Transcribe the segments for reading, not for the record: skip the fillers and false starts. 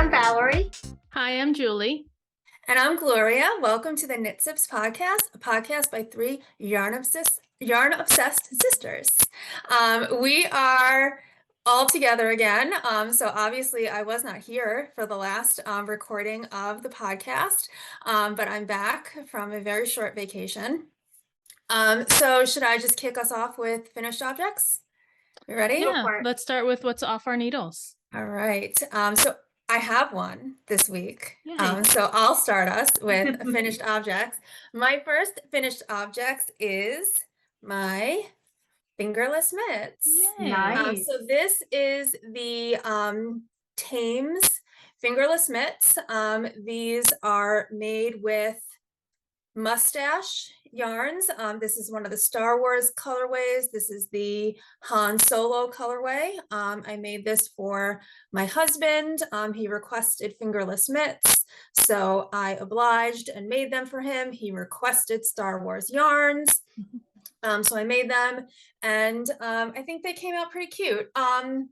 I'm Valerie. Hi, I'm Julie. And I'm Gloria. Welcome to the Knit Sips podcast, a podcast by three yarn-obsessed sisters. We are all together again. So obviously I was not here for the last recording of the podcast, but I'm back from a very short vacation. So should I just kick us off with finished objects? You ready? Yeah, let's start with what's off our needles. All right. So I have one this week. Yay. So I'll start us with finished objects. My first finished objects is my fingerless mitts. Yay. Nice. So this is the Thames fingerless mitts. These are made with mustache yarns. This is one of the Star Wars colorways. This is the Han Solo colorway. I made this for my husband. He requested fingerless mitts, so I obliged and made them for him. He requested Star Wars yarns. So I made them, and I think they came out pretty cute. I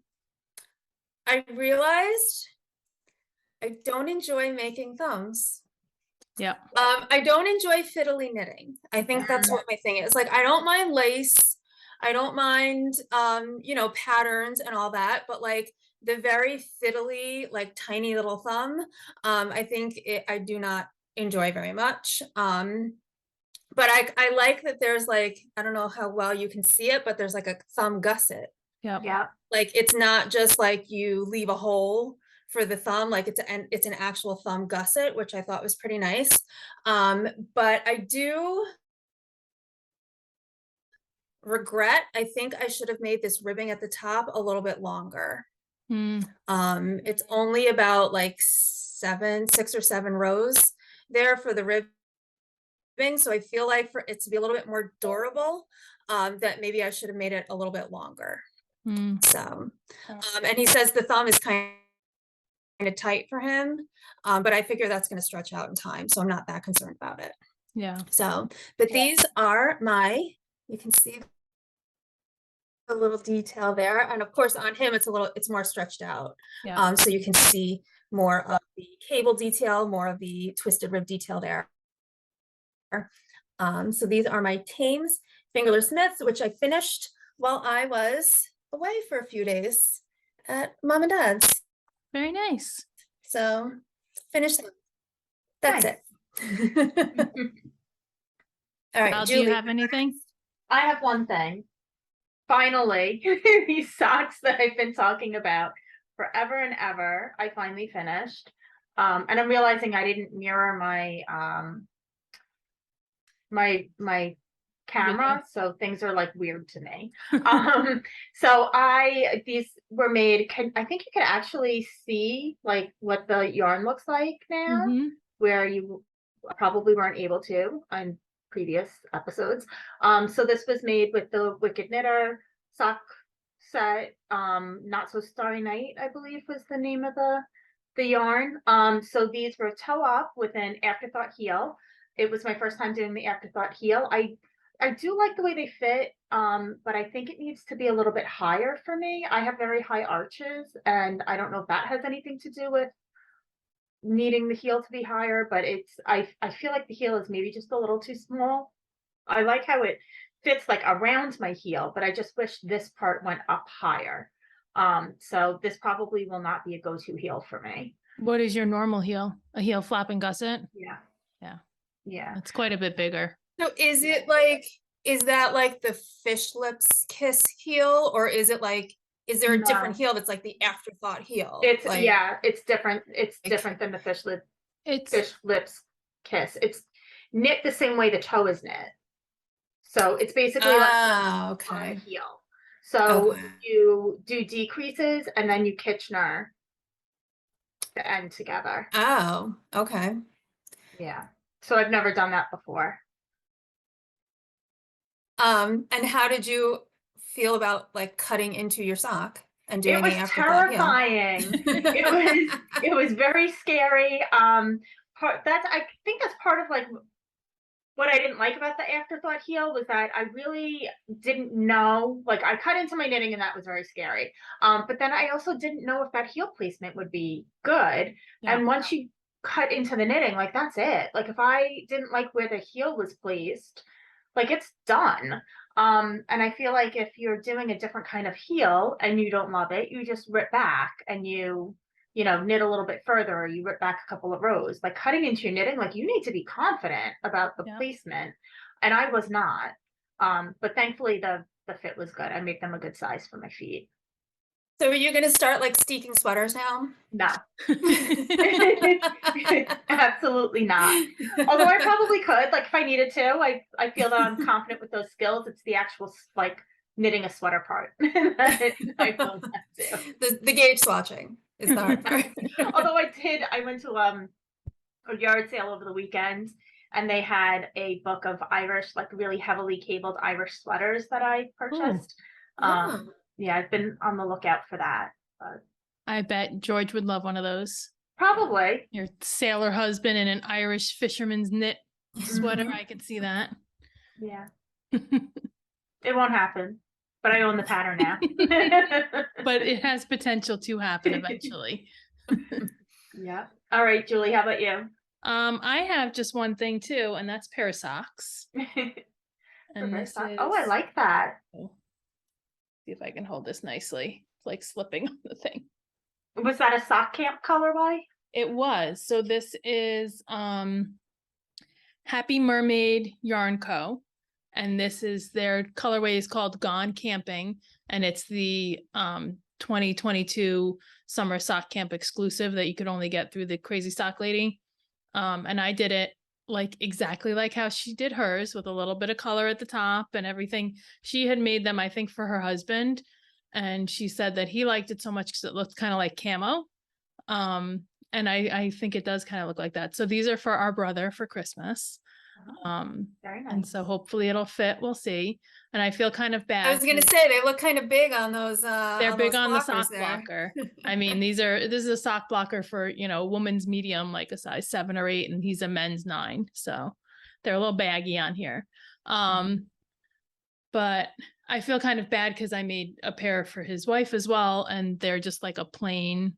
realized I don't enjoy making thumbs. Yeah. I don't enjoy fiddly knitting. I think that's what my thing is. Like, I don't mind lace. I don't mind, patterns and all that, but like the very fiddly, like tiny little thumb, I think I do not enjoy very much. But I like that there's like, I don't know how well you can see it, but there's like a thumb gusset. Yeah. Like, it's not just like you leave a hole for the thumb, like it's an actual thumb gusset, which I thought was pretty nice. But I do regret, I think I should have made this ribbing at the top a little bit longer. It's only about like 6 or 7 rows there for the ribbing, so I feel like for it to be a little bit more durable, that maybe I should have made it a little bit longer. So and he says the thumb is kind of tight for him, but I figure that's going to stretch out in time, so I'm not that concerned about it. Yeah. So, but these are you can see the little detail there, and of course on him it's more stretched out. Yeah. So you can see more of the cable detail, more of the twisted rib detail there. So these are my Thames fingerless mitts, which I finished while I was away for a few days at Mom and Dad's. Very nice. So finished them. That's Nice. it. All right, Val, do Julie. you have anything? I have one thing. Finally, these socks that I've been talking about forever and ever, I finally finished. And I'm realizing I didn't mirror my my camera, so things are like weird to me. So these were made, I think you can actually see like what the yarn looks like now, where you probably weren't able to on previous episodes. So this was made with the Wicked Knitter sock set. Not So Starry Night, I believe, was the name of the yarn. So these were toe up with an afterthought heel. It was my first time doing the afterthought heel. I do like the way they fit, but I think it needs to be a little bit higher for me. I have very high arches, and I don't know if that has anything to do with needing the heel to be higher, but I feel like the heel is maybe just a little too small. I like how it fits like around my heel, but I just wish this part went up higher. So this probably will not be a go-to heel for me. What is your normal heel? A heel flap and gusset? Yeah. Yeah. Yeah. It's quite a bit bigger. So is that like the fish lips kiss heel, or is there a different heel that's like the afterthought heel? It's like, it's different. It's different than the fish lips kiss. It's knit the same way the toe is knit. So it's basically like on a heel. So you do decreases and then you Kitchener the end together. Oh, okay. Yeah. So I've never done that before. And how did you feel about like cutting into your sock and doing it was terrifying. It was very scary. I think that's part of like what I didn't like about the afterthought heel was that I really didn't know, like I cut into my knitting and that was very scary. But then I also didn't know if that heel placement would be good. Yeah. And once you cut into the knitting, like that's it. Like if I didn't like where the heel was placed, like it's done. And I feel like if you're doing a different kind of heel and you don't love it, you just rip back and you know, knit a little bit further or you rip back a couple of rows. Like cutting into your knitting, like you need to be confident about the Yeah. placement. And I was not. But thankfully the fit was good. I made them a good size for my feet. So are you going to start like steeking sweaters now? No. Absolutely not. Although I probably could, like if I needed to. I feel that I'm confident with those skills. It's the actual like knitting a sweater part that I feel that too. The gauge swatching is the hard part. Although I went to a yard sale over the weekend and they had a book of Irish, like really heavily cabled Irish sweaters that I purchased. Oh. Yeah, I've been on the lookout for that. But I bet George would love one of those. probably. Your sailor husband in an Irish fisherman's knit sweater. Mhm. I could see that. Yeah. It won't happen. But I own the pattern now. But it has potential to happen eventually. Yeah. All right, Julie, how about you? I have just one thing too, and that's pair of socks. And Reverse this sock. is, Oh, I like that. see if I can hold this nicely. It's like slipping on the thing. Was that a sock camp colorway? It was. So this is Happy Mermaid Yarn Co. And this is their colorway is called Gone Camping. And it's the 2022 summer sock camp exclusive that you could only get through the Crazy Sock Lady. And I did it like exactly like how she did hers, with a little bit of color at the top and everything. She had made them, I think, for her husband. And she said that he liked it so much because it looked kind of like camo. And I think it does kind of look like that. So these are for our brother for Christmas. Very And nice. so hopefully it'll fit. We'll see. And I feel kind of bad. I was going to 'cause say they look kind of big on those. they're big those on the blockers sock there. blocker. I mean, this is a sock blocker for, you know, woman's medium, like a size 7 or 8, and he's a men's 9. So they're a little baggy on here. But I feel kind of bad because I made a pair for his wife as well, and they're just like a plain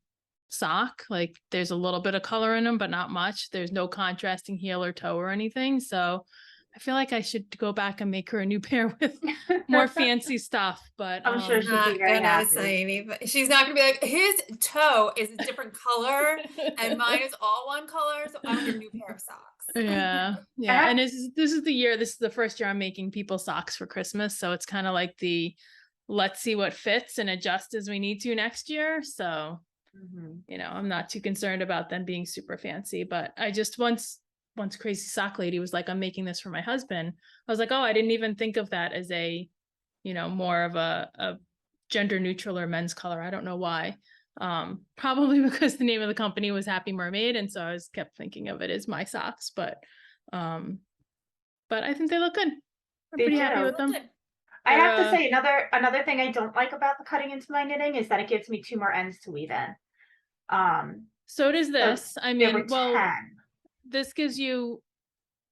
sock. Like there's a little bit of color in them, but not much. There's no contrasting heel or toe or anything. So I feel like I should go back and make her a new pair with more fancy stuff. But I'm sure She's she'd not be very gonna happy. say anything. She's not gonna be like, his toe is a different color and mine is all one color, so I want a new pair of socks. yeah, yeah. And this is the year. This is the first year I'm making people socks for Christmas. So it's kind of like the let's see what fits and adjust as we need to next year. So you know, I'm not too concerned about them being super fancy. But I just once Crazy Sock Lady was like, I'm making this for my husband. I was like, oh, I didn't even think of that as a, you know, more of a gender neutral or men's color. I don't know why. Probably because the name of the company was Happy Mermaid, and so I was kept thinking of it as my socks. But I think they look good. I'm They pretty happy do. with them. I have to say another thing I don't like about the cutting into my knitting is that it gives me 2 more ends to weave in. So does this. I There were mean, well, 10. this gives you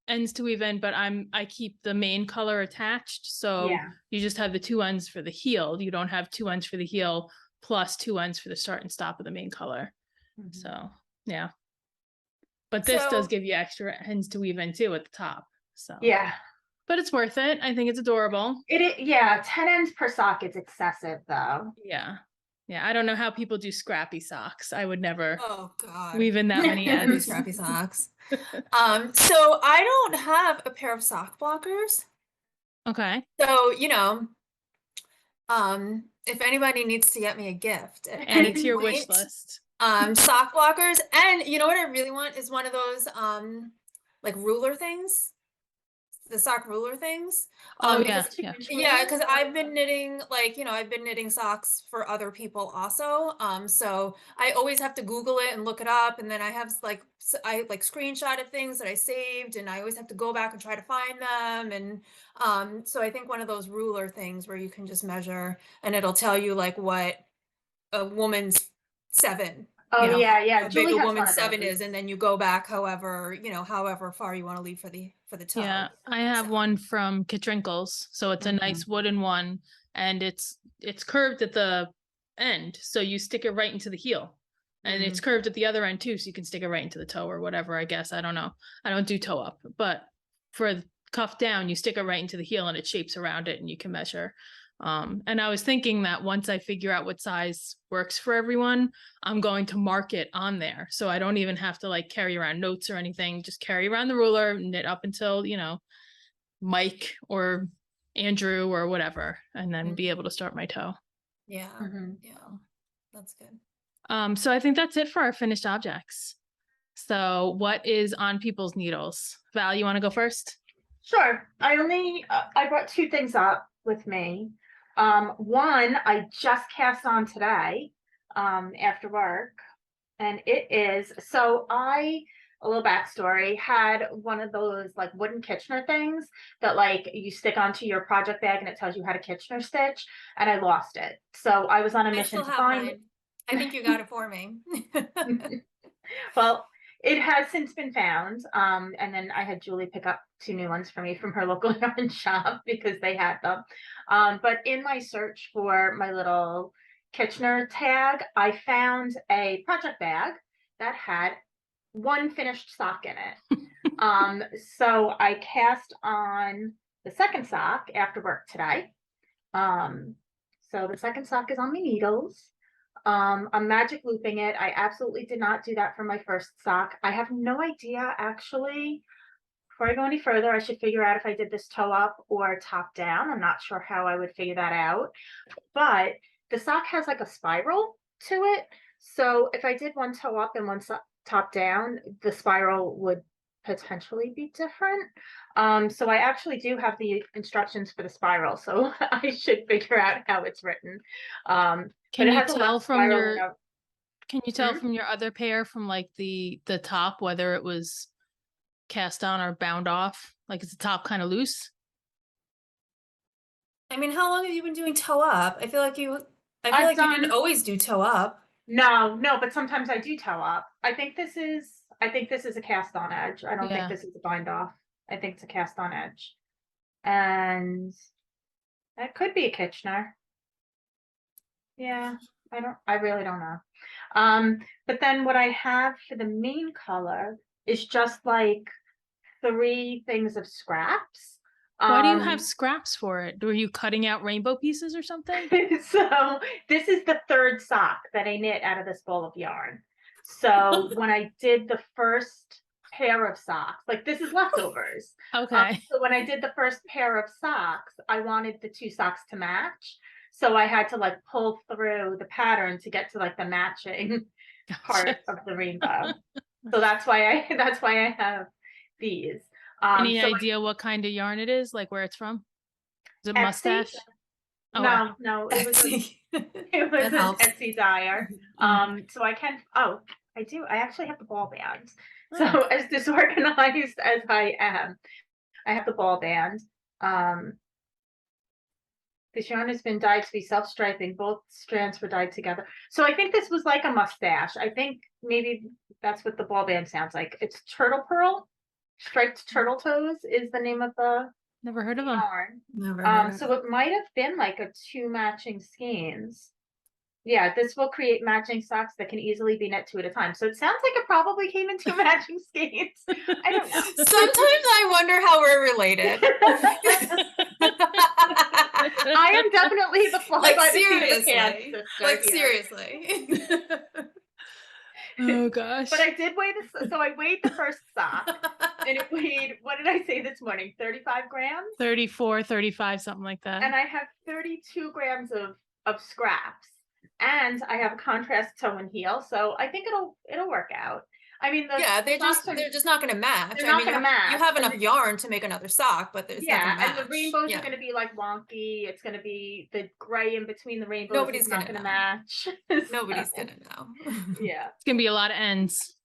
ends to weave in, but I keep the main color attached. So Yeah. you just have the 2 ends for the heel. You don't have 2 ends for the heel plus 2 ends for the start and stop of the main color. So yeah. But this does So- give you extra ends to weave in too at the top. So Yeah. but it's worth it. I think it's adorable. Yeah, 10 ends per sock is excessive though. Yeah. Yeah. I don't know how people do scrappy socks. I would never Oh God. weave in that many I do ends. scrappy socks. So I don't have a pair of sock blockers. Okay. So, you know, if anybody needs to get me a gift at And any it's your wish point, list. sock blockers. And you know what I really want is one of those like ruler things, the sock ruler things. Oh Because yeah. yeah, because I've been knitting, like, you know, I've been knitting socks for other people also. So I always have to Google it and look it up. And then I have like, I like screenshotted things that I saved and I always have to go back and try to find them. And so I think one of those ruler things where you can just measure and it'll tell you like what a woman's 7 Oh, yeah, how big Julie a has woman's one of 7 those. is, and then you go back however far you want to leave for the toe. Yeah, I have So. one from Katrinkles, so it's a nice wooden one, and it's curved at the end, so you stick it right into the heel, and it's curved at the other end too, so you can stick it right into the toe or whatever. I guess I don't know. I don't do toe up, but for cuff down, you stick it right into the heel, and it shapes around it, and you can measure. And I was thinking that once I figure out what size works for everyone, I'm going to mark it on there. So I don't even have to like carry around notes or anything. Just carry around the ruler, knit up until, Mike or Andrew or whatever, and then be able to start my toe. Yeah. Yeah. That's good. So I think that's it for our finished objects. So what is on people's needles? Val, you want to go first? Sure. I brought two things up with me. One I just cast on today, after work, and it is, a little backstory, had one of those like wooden Kitchener things that like you stick onto your project bag and it tells you how to Kitchener stitch, and I lost it. So I was on a I mission still to have find mine. I think you got it for me. Well, it has since been found. And then I had Julie pick up two new ones for me from her local yarn shop because they had them. But in my search for my little Kitchener tag, I found a project bag that had one finished sock in it. So I cast on the second sock after work today. So the second sock is on my needles. I'm magic looping it. I absolutely did not do that for my first sock. I have no idea, actually. Before I go any further, I should figure out if I did this toe up or top down. I'm not sure how I would figure that out. But the sock has like a spiral to it. So if I did one toe up and one top down, the spiral would potentially be different. So I actually do have the instructions for the spiral, so I should figure out how it's written. Can But it you has a tell left from spiral your and a- Can you tell from your other pair from like the top whether it was cast on or bound off? Like is the top kind of loose? I mean, how long have you been doing toe up? I feel like you I've didn't done always do toe up. no, but sometimes I do toe up. I think this is a cast on edge. I don't think Yeah. this is a bind off. I think it's a cast on edge. And that could be a Kitchener. Yeah, I really don't know. But then what I have for the main color is just like 3 things of scraps. Why do you have scraps for it? Were you cutting out rainbow pieces or something? So this is the third sock that I knit out of this ball of yarn. So when I did the first pair of socks, like this is leftovers. Okay. So when I did the first pair of socks, I wanted the 2 socks to match. So I had to like pull through the pattern to get to like the matching part of the rainbow. So that's why I have these. Any So idea what kind of yarn it is? Like where it's from? Is it Etsy? mustache? Oh, No, it was Etsy. it was That an helps. Etsy dyer. So I can, I do. I actually have the ball band. So Oh. as disorganized as I am, I have the ball band. This yarn has been dyed to be self-striping. Both strands were dyed together. So I think this was like a mustache. I think maybe that's what the ball band sounds like. It's turtle pearl. Striped turtle toes is the name of the Never heard of them. yarn. Never heard of So it might have been like a 2 matching skeins. Yeah, this will create matching socks that can easily be knit 2 at a time. So it sounds like it probably came in 2 matching skeins. I don't know. Sometimes I wonder how we're related. I am definitely the fly Like by the seat of the seriously. pants sister Like here. seriously. Oh gosh. But I did weigh this, so I weighed the first sock, and it weighed, what did I say this morning? 35 grams? 34, 35, something like that. And I have 32 grams of scraps. And I have a contrast toe and heel, so I think it'll work out. I mean, Yeah, they're just not going to match. They're not mean, gonna match. You have enough yarn to make another sock, but it's not Yeah, going to match. and the rainbows Yeah. are going to be like wonky. It's going to be the gray in between the rainbows. Nobody's is not gonna going to know. match. Nobody's So, going to know. Yeah, It's gonna be a lot of ends.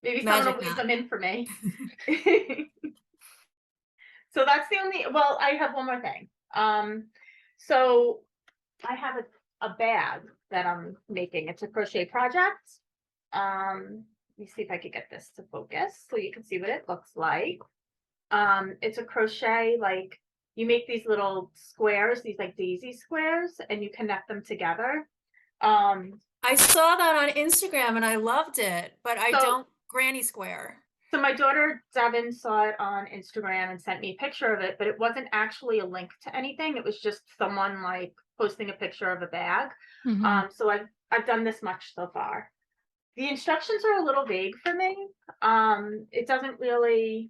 maybe Magic someone will weave knot. them in for me. So that's the only. Well, I have one more thing. So I have a bag that I'm making. It's a crochet project. Let me see if I could get this to focus so you can see what it looks like. It's a crochet, like you make these little squares, these like daisy squares, and you connect them together. I saw that on Instagram and I loved it, but I So- don't granny square. So my daughter Devin saw it on Instagram and sent me a picture of it, but it wasn't actually a link to anything. It was just someone like posting a picture of a bag. Mhm. So I've done this much so far. The instructions are a little vague for me. It doesn't really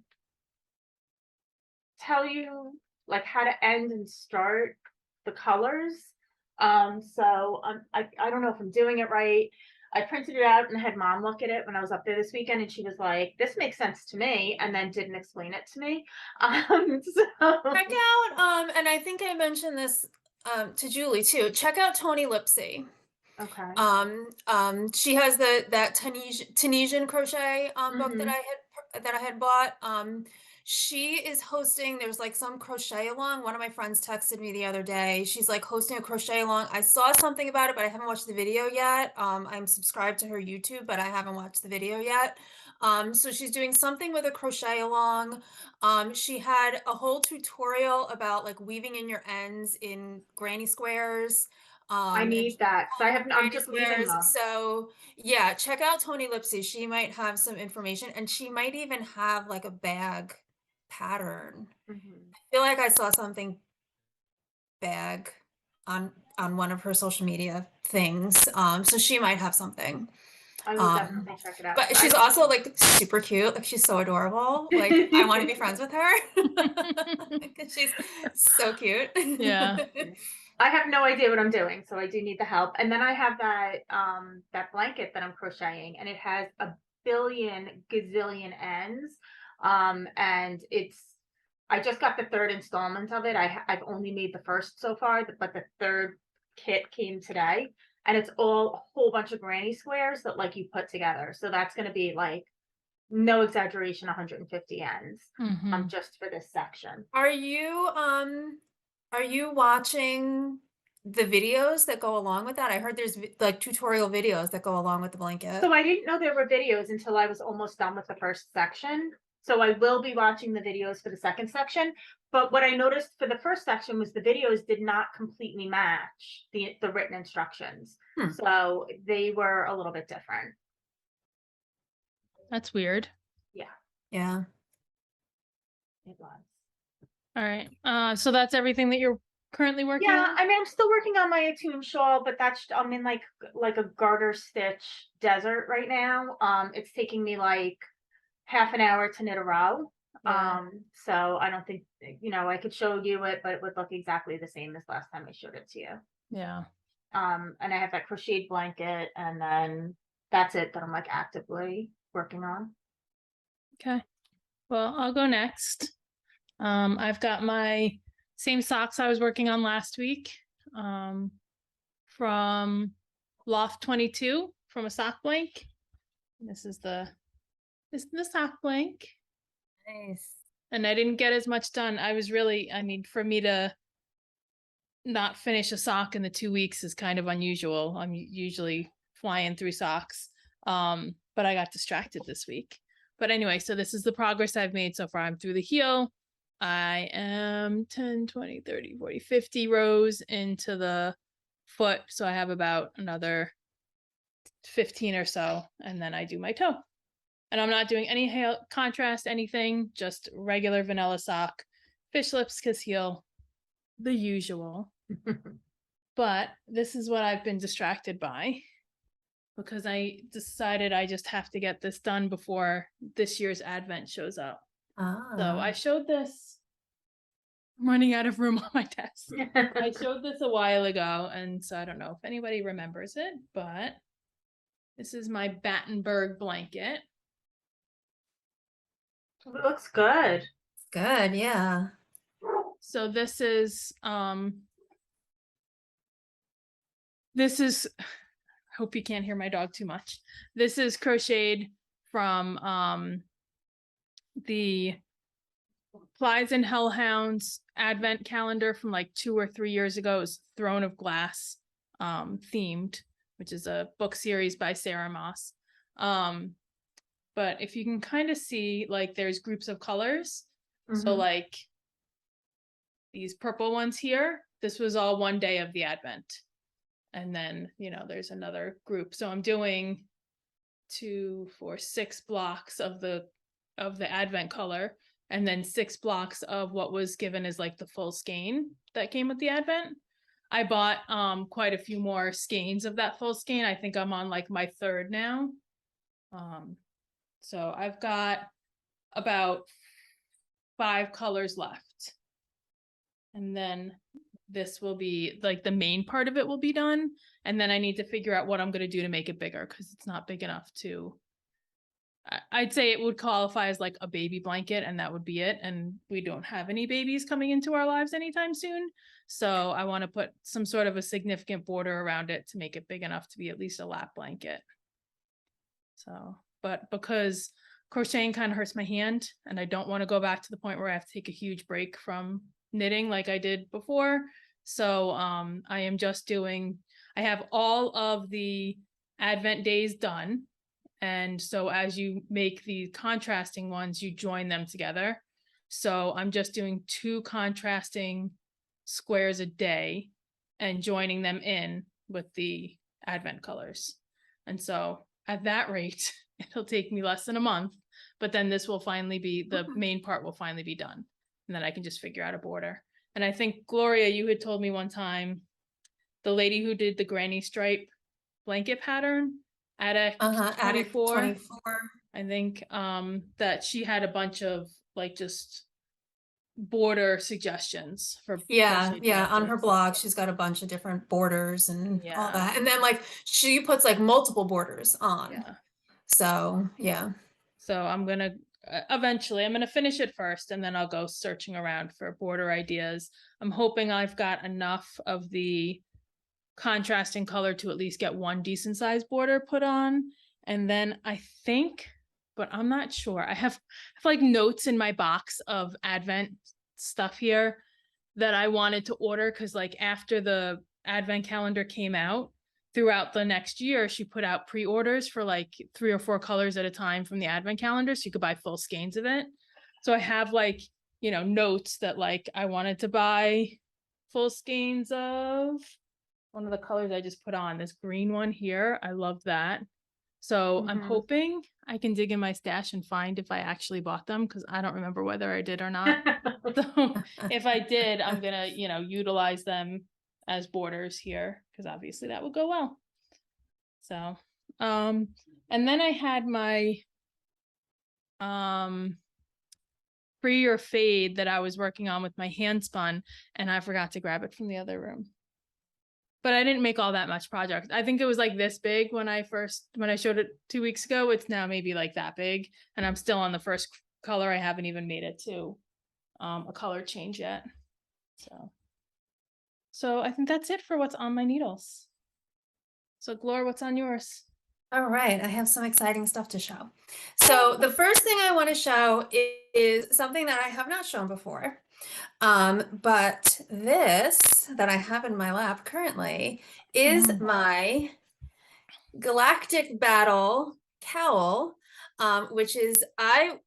tell you like how to end and start the colors. So I don't know if I'm doing it right. I printed it out and had mom look at it when I was up there this weekend, and she was like, "This makes sense to me," and then didn't explain it to me. Check out, and I think I mentioned this to Julie too. Check out Tony Lipsy. Okay. She has that Tunisian crochet book that Mhm. I had bought. She is hosting, there's like some crochet along. One of my friends texted me the other day. She's like hosting a crochet along. I saw something about it, but I haven't watched the video yet. I'm subscribed to her YouTube, but I haven't watched the video yet. So she's doing something with a crochet along. She had a whole tutorial about like weaving in your ends in granny squares. I And need that because I'm granny just leaving squares. them. So yeah, check out Tony Lipsy. She might have some information, and she might even have like a bag pattern. Mhm. I feel like I saw something bag on one of her social media things. So she might have something. I will Um, definitely check it out. but she's also like super cute. Like she's so adorable. Like I want to be friends with her because she's so cute. Yeah. I have no idea what I'm doing, so I do need the help. And then I have that blanket that I'm crocheting, and it has a billion gazillion ends. And I just got the third installment of it. I've only made the first so far, but the third kit came today, and it's all a whole bunch of granny squares that like you put together. So that's going to be like, no exaggeration, 150 ends Mhm. just for this section. Are you watching the videos that go along with that? I heard there's like tutorial videos that go along with the blanket. So I didn't know there were videos until I was almost done with the first section. So I will be watching the videos for the second section. But what I noticed for the first section was the videos did not completely match the written instructions. So they were a little bit different. That's weird. Yeah. It was. All right. So that's everything that you're currently working Yeah, on? I mean, I'm still working on my Attune shawl, but I'm in like a garter stitch desert right now. It's taking me like half an hour to knit a row. Yeah. So I don't think, I could show you it, but it would look exactly the same as last time I showed it to you. Yeah. And I have that crocheted blanket, and then that's it that I'm like actively working on. Okay. Well, I'll go next. I've got my same socks I was working on last week, from Loft 22 from a sock blank. This is the sock blank. Nice. And I didn't get as much done. For me to not finish a sock in the 2 weeks is kind of unusual. I'm usually flying through socks. But I got distracted this week. But anyway, so this is the progress I've made so far. I'm through the heel. I am 10, 20, 30, 40, 50 rows into the foot. So I have about another 15 or so, and then I do my toe. And I'm not doing any contrast, anything, just regular vanilla sock, fish lips, kiss heel, the usual. But this is what I've been distracted by, because I decided I just have to get this done before this year's Advent shows up. So I showed this. I'm running out of room on my desk. I showed this a while ago, and so I don't know if anybody remembers it, but this is my Battenberg blanket. It looks good. It's good, yeah. So this is hope you can't hear my dog too much. This is crocheted from the Flies and Hellhounds Advent calendar from like 2 or 3 years ago. It was Throne of Glass. themed, which is a book series by Sarah Moss. But if you can kind of see, like, there's groups of colors. So like these purple ones here, this was all one day of the Advent. And then, you know, there's another group. So I'm doing 2, 4, 6 blocks of the Advent color, and then 6 blocks of what was given as like the full skein that came with the Advent. I bought quite a few more skeins of that full skein. I think I'm on like my 3rd now. So I've got about 5 colors left. And then this will be like the main part of it will be done. And then I need to figure out what I'm going to do to make it bigger, because it's not big enough to, I'd say it would qualify as like a baby blanket, and that would be it. And we don't have any babies coming into our lives anytime soon. So I want to put some sort of a significant border around it to make it big enough to be at least a lap blanket. So, but because crocheting kind of hurts my hand, and I don't want to go back to the point where I have to take a huge break from knitting like I did before. So I am just doing, I have all of the Advent days done. And so as you make the contrasting ones, you join them together. So I'm just doing 2 contrasting squares a day and joining them in with the Advent colors. And so at that rate, it'll take me less than a month, but then this will finally be, the main part will finally be done. And then I can just figure out a border. And I think, Gloria, you had told me one time, the lady who did the granny stripe blanket pattern, Attic 24, I think, that she had a bunch of like just border suggestions for yeah, on her blankets. blog she's got a bunch of different borders and all Yeah. that, and then like she puts like multiple borders on. Yeah. So yeah. So I'm gonna eventually, I'm gonna finish it first, and then I'll go searching around for border ideas. I'm hoping I've got enough of the contrasting color to at least get one decent sized border put on. And then I think, but I'm not sure, I have like notes in my box of Advent stuff here that I wanted to order, because like after the Advent calendar came out, throughout the next year she put out pre-orders for like 3 or 4 colors at a time from the Advent calendar, so you could buy full skeins of it. So I have like, you know, notes that like I wanted to buy full skeins of one of the colors I just put on, this green one here. I love that. So I'm hoping I can dig in my stash and find if I actually bought them, because I don't remember whether I did or not. So if I did, I'm gonna, you know, utilize them as borders here, because obviously that would go well. So and then I had my free or fade that I was working on with my hand spun, and I forgot to grab it from the other room. But I didn't make all that much project. I think it was like this big when I showed it 2 weeks ago. It's now maybe like that big, and I'm still on the first color. I haven't even made it to a color change yet. So I think that's it for what's on my needles. So Gloria, what's on yours? All right, I have some exciting stuff to show. So the first thing I want to show is something that I have not shown before. But this that I have in my lap currently is my Galactic Battle cowl, which is, I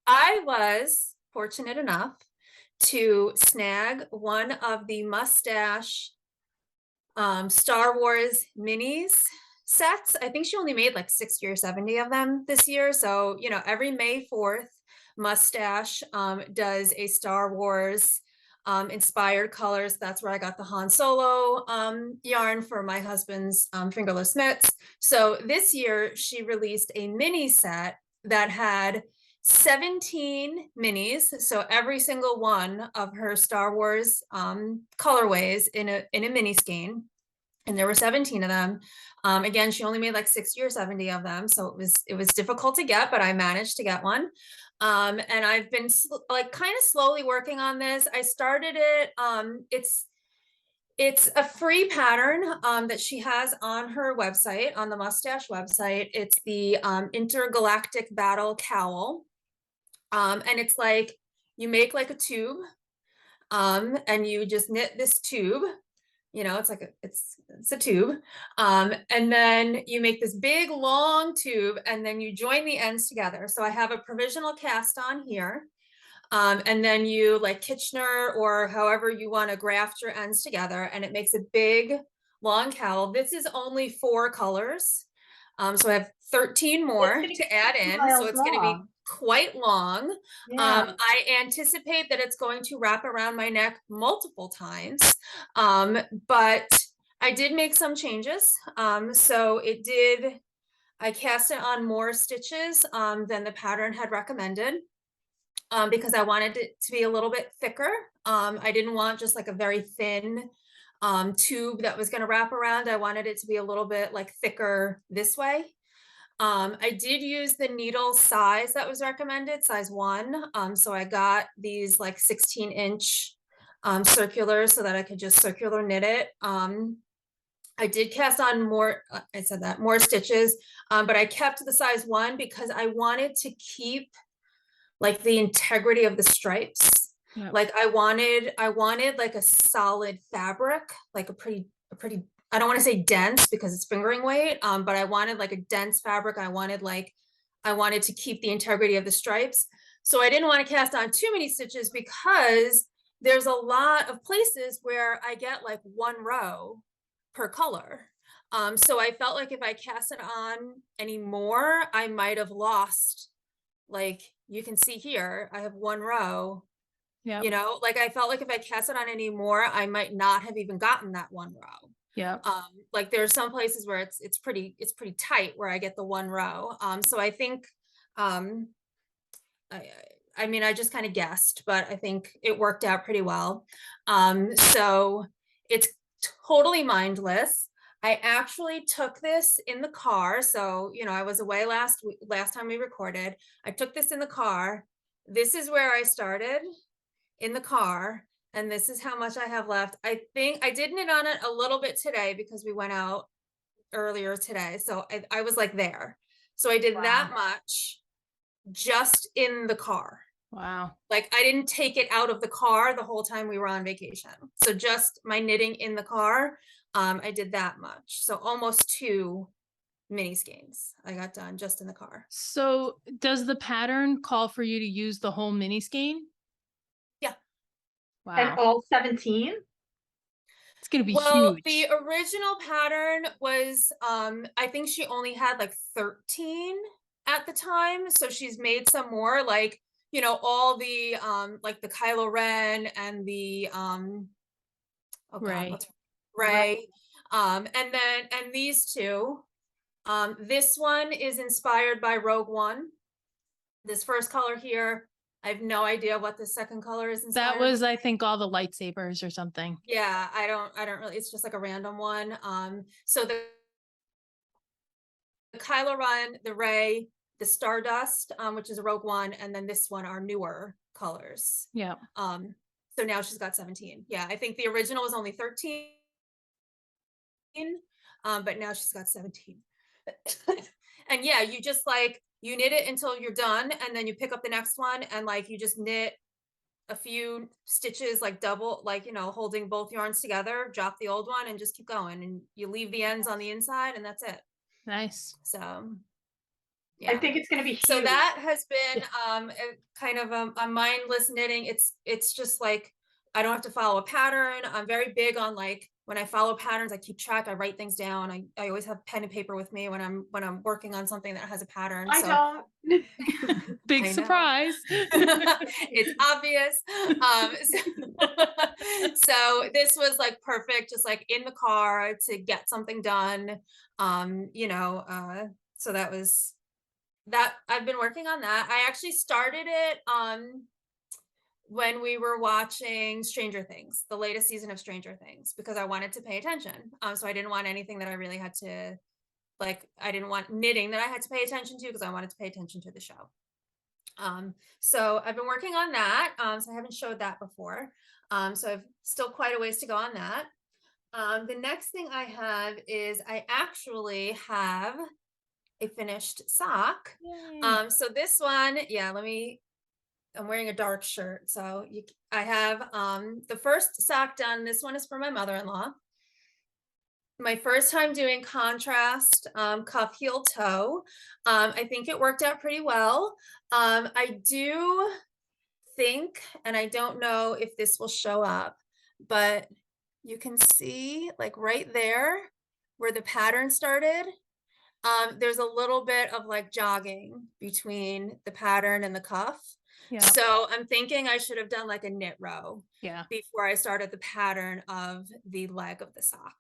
was fortunate enough to snag one of the Mustache Star Wars minis sets. I think she only made like 60 or 70 of them this year. So, you know, every May 4th, Mustache does a Star Wars inspired colors. That's where I got the Han Solo yarn for my husband's fingerless mitts. So this year she released a mini set that had 17 minis, so every single one of her Star Wars colorways in a mini skein, and there were 17 of them. Again, she only made like 60 or 70 of them, so it was difficult to get, but I managed to get one. And I've been like kind of slowly working on this. I started it. It's a free pattern that she has on her website, on the Mustache website. It's the Intergalactic Battle cowl. And it's like, you make like a tube and you just knit this tube, you know, it's like it's a tube. And then you make this big long tube and then you join the ends together. So I have a provisional cast on here. And then you like Kitchener or however you want to graft your ends together, and it makes a big long cowl. This is only 4 colors. So I have 13 more to add in. So it's going to be quite long. Yeah. I anticipate that it's going to wrap around my neck multiple times. But I did make some changes. So I cast it on more stitches than the pattern had recommended. Because I wanted it to be a little bit thicker. I didn't want just like a very thin tube that was going to wrap around. I wanted it to be a little bit like thicker this way. I did use the needle size that was recommended, size 1. So I got these like 16-inch circulars so that I could just circular knit it. I did cast on more, more stitches, but I kept the size 1 because I wanted to keep like the integrity of the stripes. Yep. Like I wanted like a solid fabric, like a pretty, I don't want to say dense because it's fingering weight, but I wanted like a dense fabric. I wanted to keep the integrity of the stripes. So I didn't want to cast on too many stitches because there's a lot of places where I get like 1 row per color. So I felt like if I cast it on anymore, I might have lost, like you can see here, I have 1 row. Yeah. You know, like I felt like if I cast it on anymore, I might not have even gotten that 1 row. Yeah. Like there are some places where it's pretty tight where I get the 1 row. So I think, I mean, I just kind of guessed, but I think it worked out pretty well. So it's totally mindless. I actually took this in the car. So, you know, I was away last time we recorded. I took this in the car. This is where I started in the car. And this is how much I have left. I think I did knit on it a little bit today because we went out earlier today. So I was like there. So I did that much just in the car. Wow. Like I didn't take it out of the car the whole time we were on vacation. So just my knitting in the car. I did that much. So almost 2 mini skeins I got done just in the car. So does the pattern call for you to use the whole mini skein? Yeah. Wow. And all 17? It's going to be huge. huge. The original pattern was, I think she only had like 13 at the time. So she's made some more, like, you know, all the, like the Kylo Ren and the, Ray. Ray. And these 2, this one is inspired by Rogue One. This first color here, I have no idea what the second color is inspired. That was, I think, all the lightsabers or something. Yeah, I don't really, it's just like a random one. So the Kylo Ren, the Ray, the Stardust, which is a Rogue One, and then this one are newer colors. Yeah. So now she's got 17. Yeah, I think the original was only 13. But now she's got 17. And yeah, you just like, you knit it until you're done, and then you pick up the next one and like you just knit a few stitches, like double, like, you know, holding both yarns together, drop the old one and just keep going, and you leave the ends on the inside and that's it. Nice. So yeah, I think it's going to be huge. so that has been kind of a mindless knitting. It's just like I don't have to follow a pattern. I'm very big on like when I follow patterns, I keep track, I write things down. I always have pen and paper with me when I'm working on something that has a pattern. I don't. Big surprise. It's obvious. So this was like perfect, just like in the car to get something done. You know, so that was that. I've been working on that. I actually started it when we were watching Stranger Things, the latest season of Stranger Things, because I wanted to pay attention. So I didn't want anything that I really had to, like, I didn't want knitting that I had to pay attention to because I wanted to pay attention to the show. So I've been working on that. So I haven't showed that before. So I've still quite a ways to go on that. The next thing I have is I actually have a finished sock. So this one, yeah, I'm wearing a dark shirt. So I have the first sock done. This one is for my mother-in-law. my first time doing contrast cuff heel toe. I think it worked out pretty well. I do think, and I don't know if this will show up, but you can see like right there where the pattern started. There's a little bit of like jogging between the pattern and the cuff. Yeah. So I'm thinking I should have done like a knit row Yeah. before I started the pattern of the leg of the sock.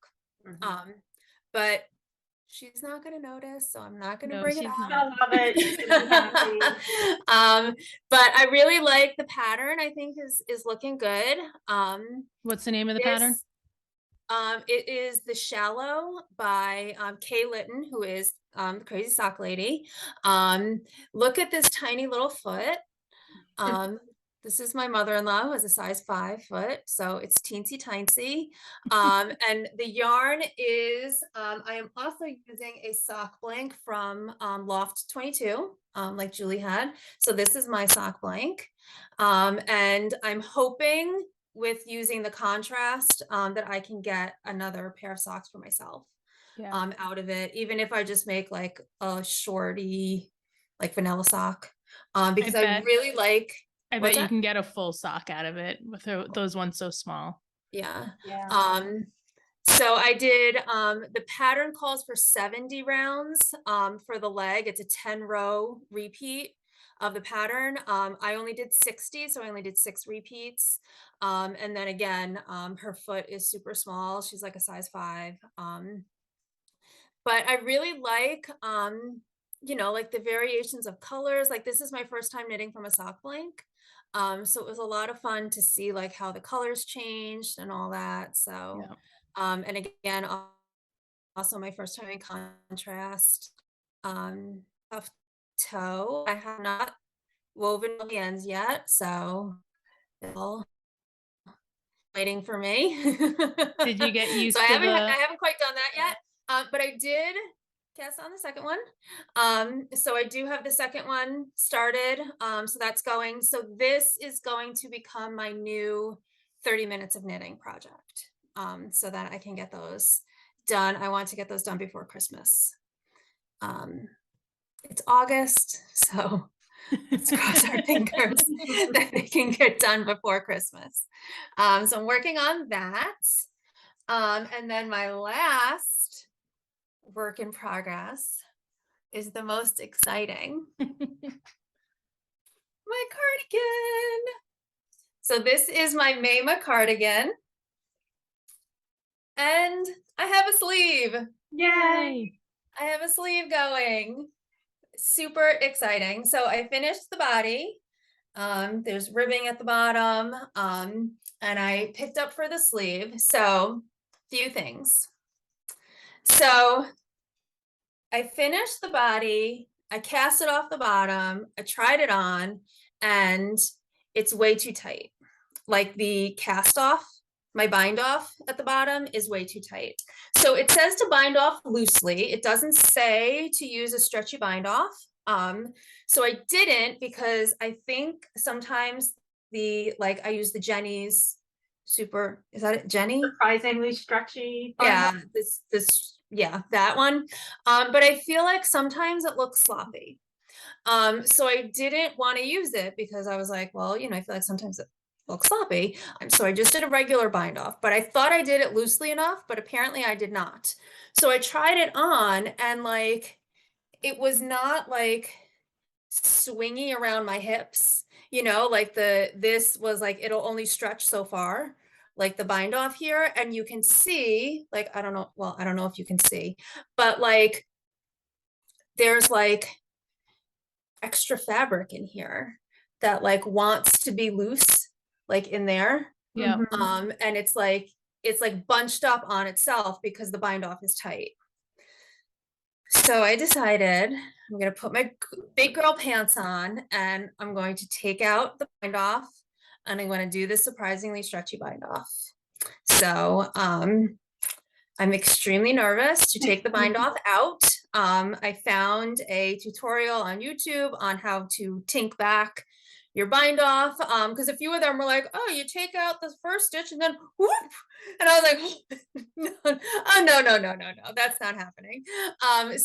Mhm. But she's not going to notice, so I'm not going to No, bring it she's up. I love it. She's gonna be happy. But I really like the pattern. I think is looking good. What's the name of the pattern? It is The Shallow by Kay Litton, who is the Crazy Sock Lady. Look at this tiny little foot. This is my mother-in-law, who has a size 5 foot, so it's teensy tiny. And the yarn is, I am also using a sock blank from Loft 22, like Julie had. So this is my sock blank. And I'm hoping with using the contrast that I can get another pair of socks for myself out of it, even if I just make like a shorty, like vanilla sock, because I really like. I bet you can get a full sock out of it with those ones so small. Yeah. Yeah. So I did, the pattern calls for 70 rounds for the leg. It's a 10 row repeat of the pattern. I only did 60, so I only did 6 repeats. And then again, her foot is super small. She's like a size 5. But I really like, you know, like the variations of colors. Like this is my first time knitting from a sock blank. So it was a lot of fun to see like how the colors changed and all that. So, and again, also my first time in contrast, cuff toe. I have not woven the ends yet, so it's waiting for me. Did you get used so to I haven't quite done that yet. But I did cast on the second one. So I do have the second one started. So that's going. So this is going to become my new 30 minutes of knitting project. So that I can get those done. I want to get those done before Christmas. It's August, so let's cross our fingers that they can get done before Christmas. So I'm working on that. And then my last work in progress is the most exciting. My cardigan. So this is my Mama cardigan. And I have a sleeve. Yay! I have a sleeve going. Super exciting. So I finished the body. There's ribbing at the bottom. And I picked up for the sleeve. So few things. So I finished the body, I cast it off the bottom, I tried it on, and it's way too tight. Like the cast off, my bind off at the bottom is way too tight. So it says to bind off loosely. It doesn't say to use a stretchy bind off. So I didn't, because I think sometimes I use the Jenny's super, is that it, Jenny? Surprisingly stretchy. Yeah, yeah, that one. But I feel like sometimes it looks sloppy. So I didn't want to use it because I was like, well, you know, I feel like sometimes it looks sloppy. So I just did a regular bind off, but I thought I did it loosely enough, but apparently I did not. So I tried it on, and like, it was not like swingy around my hips, you know, like this was like, it'll only stretch so far, like the bind off here. And you can see, like, I don't know, well, I don't know if you can see, but like, there's like extra fabric in here that like wants to be loose, like in there. Yeah. And it's like bunched up on itself because the bind off is tight. So I decided I'm going to put my big girl pants on, and I'm going to take out the bind off, and I'm going to do this surprisingly stretchy bind off. So I'm extremely nervous to take the bind off out. I found a tutorial on YouTube on how to tink back your bind off. Because a few of them were like, oh, you take out the first stitch and then whoop. And I was like, no, oh, no, that's not happening.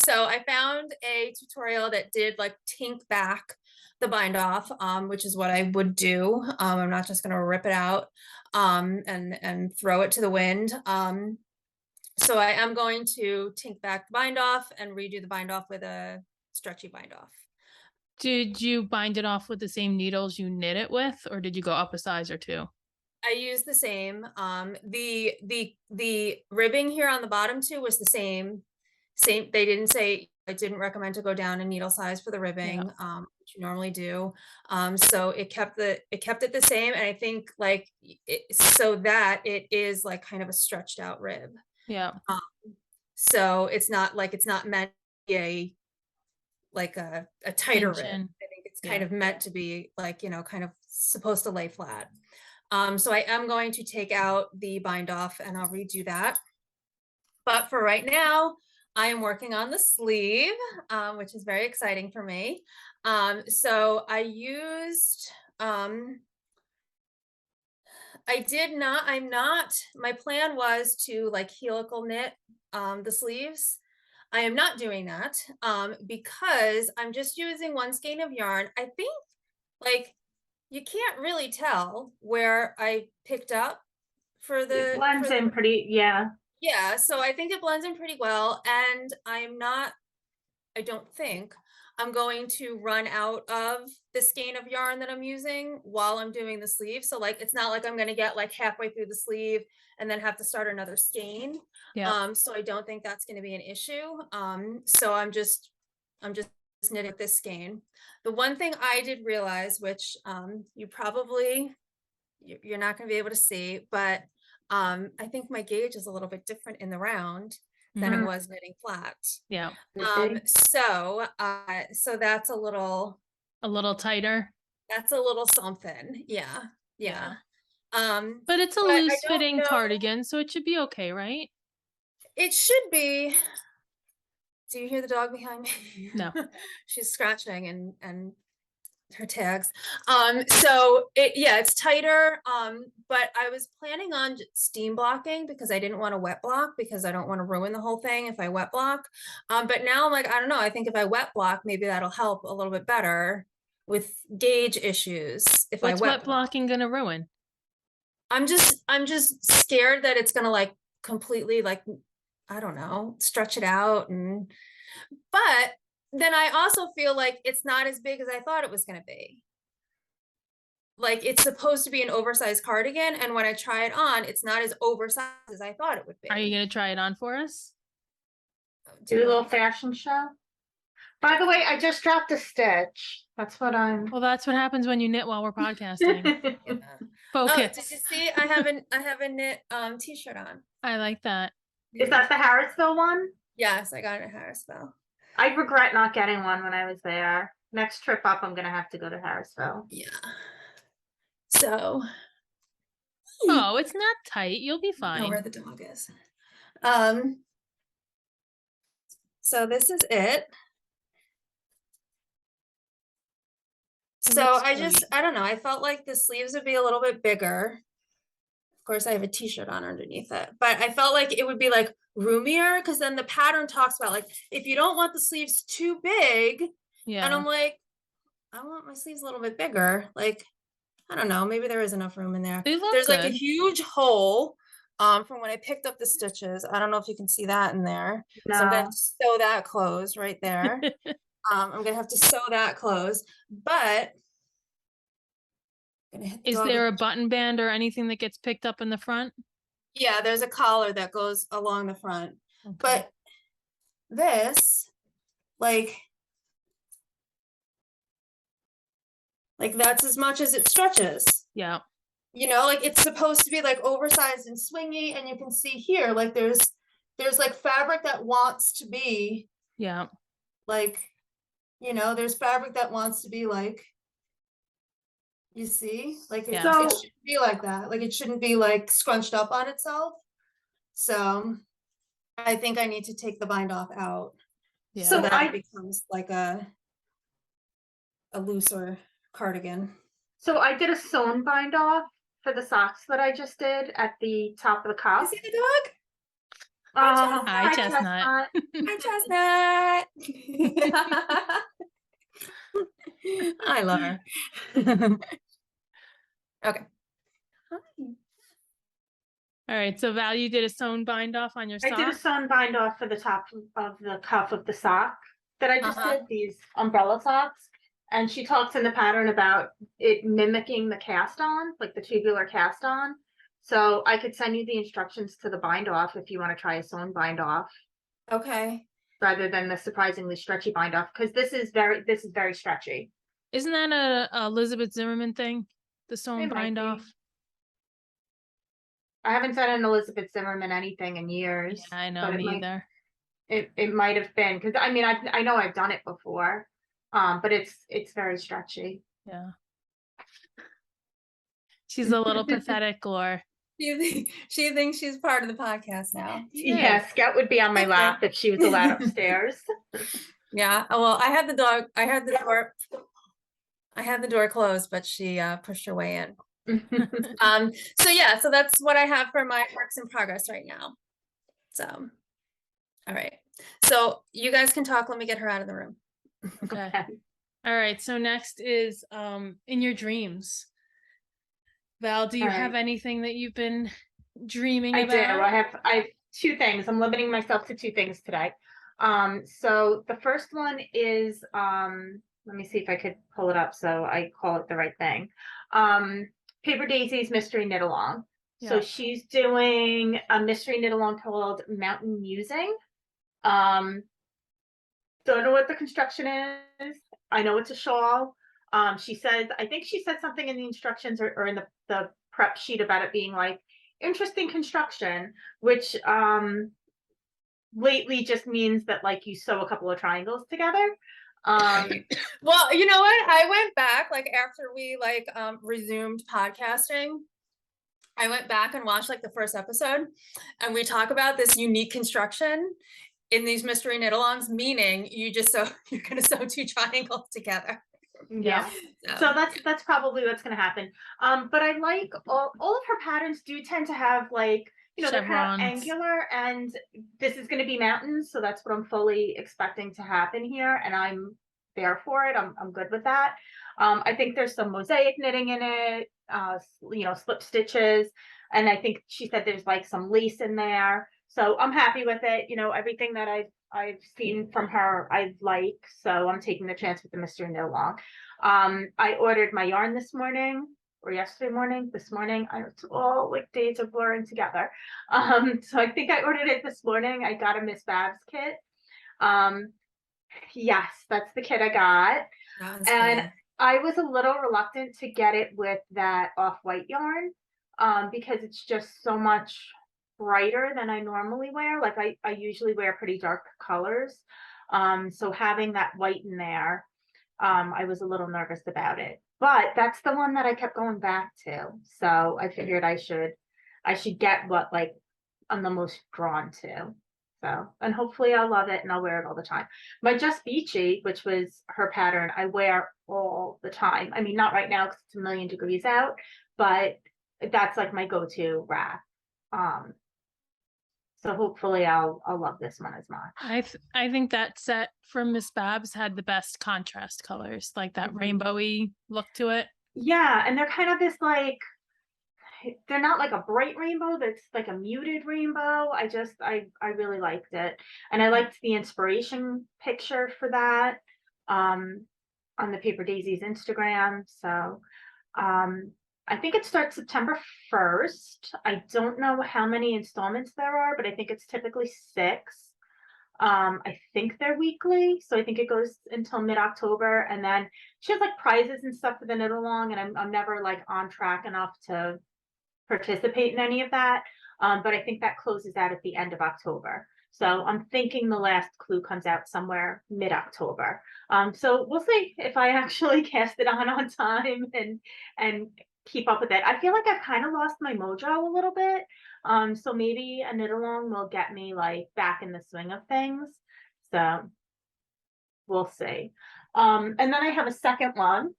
So I found a tutorial that did like tink back the bind off, which is what I would do. I'm not just gonna rip it out and throw it to the wind. So I am going to tink back the bind off and redo the bind off with a stretchy bind off. Did you bind it off with the same needles you knit it with, or did you go up a size or two? I used the same. The ribbing here on the bottom too was the same. They didn't say, I didn't recommend to go down in needle size for the ribbing, which you normally do. So it kept it the same, and I think like so that it is like kind of a stretched out rib. Yeah. So it's not meant to be like a tighter rib. Tension. I think it's kind of meant to be like, kind of supposed to lay flat. So I am going to take out the bind off and I'll redo that. But for right now, I am working on the sleeve, which is very exciting for me. So I used, my plan was to like helical knit the sleeves. I am not doing that because I'm just using one skein of yarn. I think like you can't really tell where I picked up for the— It blends in pretty, yeah. Yeah, so I think it blends in pretty well, and I don't think I'm going to run out of the skein of yarn that I'm using while I'm doing the sleeve. So like, it's not like I'm gonna get like halfway through the sleeve and then have to start another skein. Yeah. So I don't think that's gonna be an issue. So I'm just knitting with this skein. The one thing I did realize, which you're not gonna be able to see, but I think my gauge is a little bit different in the round than it was knitting flat. Yeah. So that's a little tighter. That's a little something. Yeah. But it's a but I loose don't fitting know- cardigan, so it should be okay, right? It should be. Do you hear the dog behind me? No. She's scratching and her tags. So it's tighter. But I was planning on steam blocking because I didn't want to wet block because I don't want to ruin the whole thing if I wet block. But now I'm like, I don't know. I think if I wet block, maybe that'll help a little bit better with gauge issues. If What's I wet blocking gonna ruin? I'm just scared that it's gonna like completely like, I don't know, stretch it out. But then I also feel like it's not as big as I thought it was going to be. Like it's supposed to be an oversized cardigan, and when I try it on, it's not as oversized as I thought it would be. Are you gonna try it on for us? Do a little fashion show. By the way, I just dropped a stitch. That's what I'm. Well, that's what happens when you knit while we're podcasting. Yeah. Focus. Oh, did you see? I have a knit t-shirt on. I like that. Is that the Harrisville one? Yes, I got it at Harrisville. I regret not getting one when I was there. Next trip up, I'm gonna have to go to Harrisville. Yeah. So. Oh, it's not tight. You'll be I know fine. where the dog is. So this is it. So I don't know. I felt like the sleeves would be a little bit bigger. Of course, I have a t-shirt on underneath it, but I felt like it would be like roomier because then the pattern talks about like, if you don't want the sleeves too big, and I'm like, I want my sleeves a little bit bigger. Like, I don't know, maybe there is enough room in there. There's like a huge hole from when I picked up the stitches. I don't know if you can see that in there. No. So I'm gonna sew that closed right there. I'm gonna have to sew that closed, but is there a button band or anything that gets picked up in the front? Yeah, there's a collar that goes along the front. Okay. But this, like that's as much as it stretches. Yeah. You know, like it's supposed to be like oversized and swingy, and you can see here, like there's like fabric that wants to be, yeah, like, you know, there's fabric that wants to be like, you see, like it shouldn't be like that. Like it shouldn't be like scrunched up on itself. So I think I need to take the bind off out. Yeah. So that it becomes like a looser cardigan. So I did a sewn bind off for the socks that I just did at the top of the You cuff. see the dog? Hi, Hi, Chestnut. Hi, Chestnut. I love her. Okay. All right, so Val, you did a sewn bind off on your I did a sock? sewn bind off for the top of the cuff of the sock that I just Uh-huh. did, these umbrella socks. And she talks in the pattern about it mimicking the cast on, like the tubular cast on. So I could send you the instructions to the bind off if you want to try a sewn bind off Okay. rather than the surprisingly stretchy bind off, because this is very stretchy. Isn't that a Elizabeth Zimmerman thing? The sewn It might bind be. off? I haven't done an Elizabeth Zimmerman anything in years, Yeah, I know, but me either. it might have been, because I mean I know I've done it before, but it's very stretchy. Yeah. She's a little pathetic, or She thinks she's part of the podcast now. Yeah, Scout would be on my Okay. lap if she was allowed upstairs. Yeah. Well, I had the dog. I had the door closed, but she pushed her way in. So yeah, so that's what I have for my works in progress right now. So, all right. So you guys can talk. Let me get her out of the room. okay. All right, so next is in your dreams. Val, do you All have right. anything that you've been dreaming I do. about? I have two things. I'm limiting myself to two things today. So the first one is let me see if I could pull it up so I call it the right thing. Paper Daisy's Mystery Knit Along. So Yeah. she's doing a mystery knit along called Mountain Musing. Don't know what the construction is. I know it's a shawl. She says, I think she said something in the instructions or in the prep sheet about it being like interesting construction, which lately just means that like you sew a couple of triangles together. Well, you know what? I went back like after we resumed podcasting. I went back and watched like the first episode, and we talk about this unique construction in these mystery knit alongs, meaning you're gonna sew two triangles together. Yeah. So that's probably what's gonna happen. But I like all of her patterns do tend to have like, they're kind of Chevrons. angular, and this is gonna be mountains, so that's what I'm fully expecting to happen here, and I'm there for it. I'm good with that. I think there's some mosaic knitting in it, slip stitches, and I think she said there's like some lace in there. So I'm happy with it. Everything that I've seen from her, I like. So I'm taking the chance with the Mystery Knit Along. I ordered my yarn this morning or this morning. It's all like days are blurring together. So I think I ordered it this morning. I got a Miss Babs kit. Yes, that's the kit I got. And I was a little reluctant to get it with that off-white yarn, because it's just so much brighter than I normally wear. Like I usually wear pretty dark colors. So having that white in there, I was a little nervous about it. But that's the one that I kept going back to. So I figured I should get what like I'm the most drawn to. So, and hopefully I'll love it and I'll wear it all the time. My Just Beachy, which was her pattern, I wear all the time. I mean, not right now because it's 1,000,000 degrees out, but that's like my go-to wrap. So hopefully I'll love this one as much. I think that set from Miss Babs had the best contrast colors, like that rainbowy look to it. Yeah, and they're kind of this like, they're not like a bright rainbow, that's like a muted rainbow. I really liked it, and I liked the inspiration picture for that on the Paper Daisies Instagram. So I think it starts September 1st. I don't know how many installments there are, but I think it's typically 6. I think they're weekly, so I think it goes until mid-October, and then she has like prizes and stuff for the knit along, and I'm never like on track enough to participate in any of that. But I think that closes out at the end of October. So I'm thinking the last clue comes out somewhere mid-October. So we'll see if I actually cast it on time and keep up with it. I feel like I've kind of lost my mojo a little bit. So maybe a knit along will get me like back in the swing of things. So we'll see. And then I have a second one.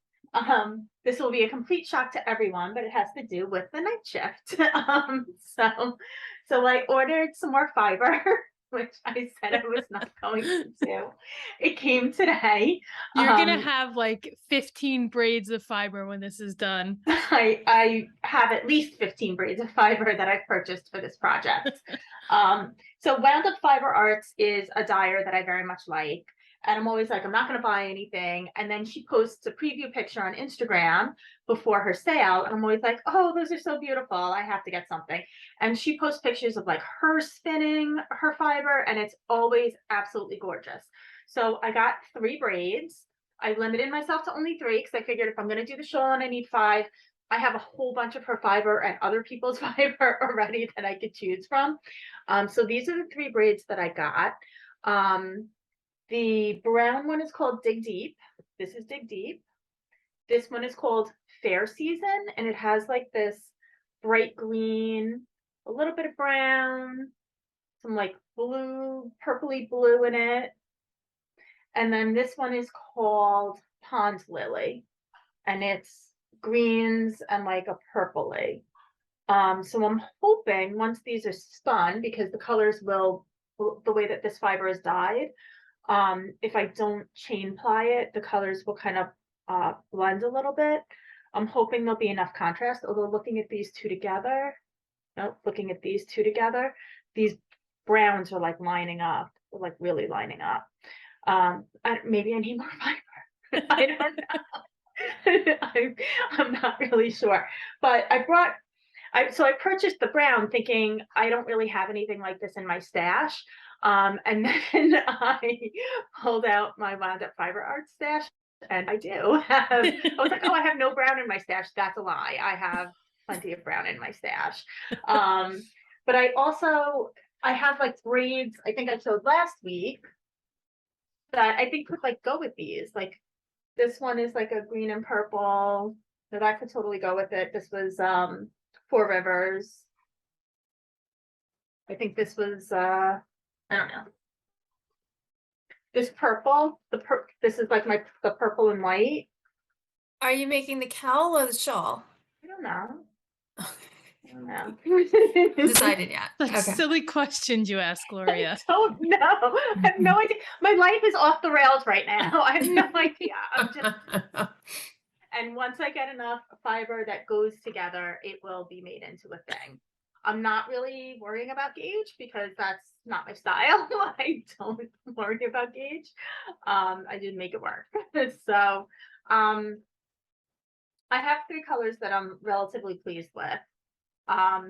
This will be a complete shock to everyone, but it has to do with the night shift. So I ordered some more fiber, which I said I was not going to do. It came today. You're gonna have like 15 braids of fiber when this is done. I have at least 15 braids of fiber that I've purchased for this project. So Wound Up Fiber Arts is a dyer that I very much like. And I'm always like, I'm not going to buy anything. And then she posts a preview picture on Instagram before her sale. And I'm always like, oh, those are so beautiful. I have to get something. And she posts pictures of like her spinning her fiber. And it's always absolutely gorgeous. So I got 3 braids. I limited myself to only 3 because I figured if I'm going to do the shawl and I need 5, I have a whole bunch of her fiber and other people's fiber already that I could choose from. So these are the 3 braids that I got. The brown one is called Dig Deep. This is Dig Deep. This one is called Fair Season, and it has like this bright green, a little bit of brown, some like blue, purpley blue in it. And then this one is called Pond Lily, and it's greens and like a purpley. So I'm hoping once these are spun, because the colors will, the way that this fiber is dyed, if I don't chain ply it, the colors will kind of blend a little bit. I'm hoping there'll be enough contrast, although looking at these two together, these browns are like lining up, like really lining up. Maybe I need more fiber. I don't know. I'm not really sure, but so I purchased the brown thinking I don't really have anything like this in my stash. And then I pulled out my Wound Up Fiber Art stash, and I do have, I was like, oh, I have no brown in my stash. That's a lie. I have plenty of brown in my stash. But I have like braids, I think I showed last week, that I think would like go with these. Like this one is like a green and purple, so that could totally go with it. This was 4 Rivers. I think this was I don't know. This purple, this is like the purple and white. Are you making the cowl or the shawl? I don't know. I don't know. Decided yet. That's silly questions you ask, Gloria. I don't know. I have no idea. My life is off the rails right now. I have no idea. And once I get enough fiber that goes together, it will be made into a thing. I'm not really worrying about gauge because that's not my style. I don't worry about gauge. I did make it work. So I have 3 colors that I'm relatively pleased with.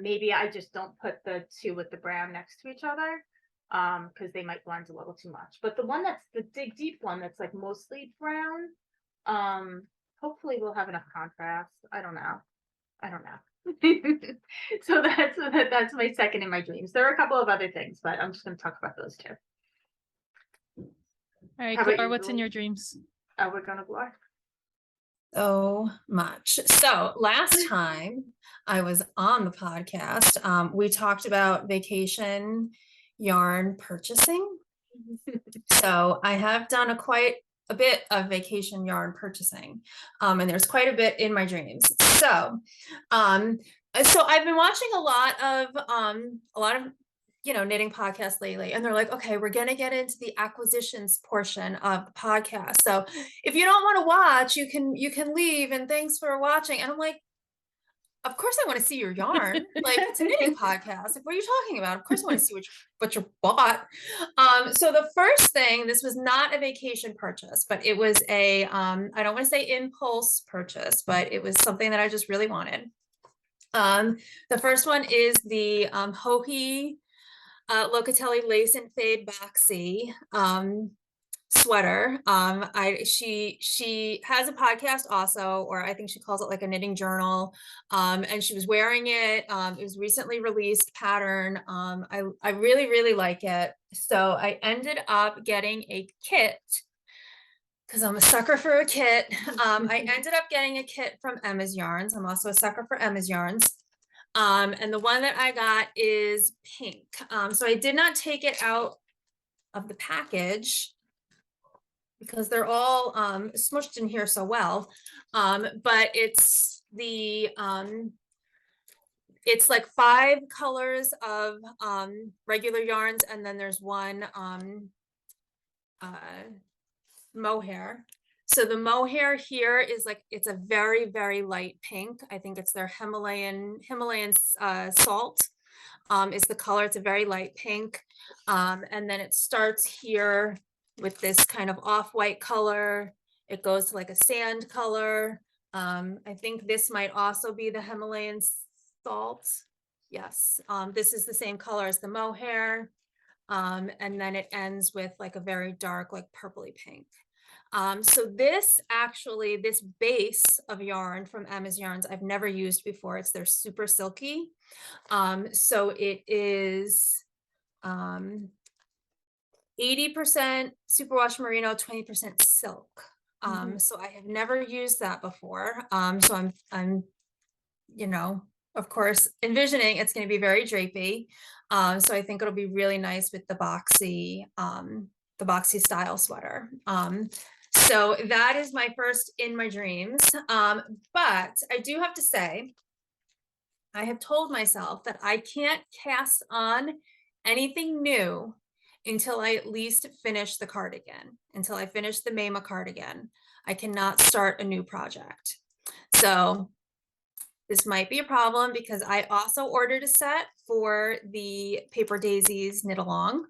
Maybe I just don't put the 2 with the brown next to each other because they might blend a little too much. But the one that's the Dig Deep one that's like mostly brown, hopefully we'll have enough contrast. I don't know. So that's my second in my dreams. There are a couple of other things, but I'm just going to talk about those 2. All right, How about Gloria, you, what's in Julie? your dreams? We're going to Gloria. So much. So last time I was on the podcast, we talked about vacation yarn purchasing. So I have done quite a bit of vacation yarn purchasing, and there's quite a bit in my dreams. So I've been watching a lot of knitting podcasts lately, and they're like, okay, we're gonna get into the acquisitions portion of the podcast. So if you don't want to watch, you can leave, and thanks for watching. And I'm like, of course I want to see your yarn. Like, it's a knitting podcast. Like, what are you talking about? Of course I want to see what you bought. So the first thing, this was not a vacation purchase, but it was a I don't want to say impulse purchase, but it was something that I just really wanted. The first one is the Hohi Locatelli Lace and Fade Boxy sweater. She has a podcast also, or I think she calls it like a knitting journal. And she was wearing it. It was recently released pattern. I really, really like it. So I ended up getting a kit because I'm a sucker for a kit. I ended up getting a kit from Emma's Yarns. I'm also a sucker for Emma's Yarns. And the one that I got is pink. So I did not take it out of the package because they're all smushed in here so well. But it's it's like 5 colors of regular yarns, and then there's one mohair. So the mohair here is like, it's a very, very light pink. I think it's their Himalayan salt is the color. It's a very light pink. And then it starts here with this kind of off-white color. It goes to like a sand color. I think this might also be the Himalayan salt. Yes, this is the same color as the mohair. And then it ends with like a very dark, like purpley pink. So this base of yarn from Emma's Yarns, I've never used before. It's their super silky. So it is 80% superwash merino, 20% silk. So I have never used that before. So I'm, you know, of course, envisioning it's going to be very drapey. So I think it'll be really nice with the boxy style sweater. So that is my first in my dreams. But I do have to say, I have told myself that I can't cast on anything new until I at least finish the cardigan, until I finish the Mema cardigan. I cannot start a new project. So this might be a problem because I also ordered a set for the Paper Daisies knit along.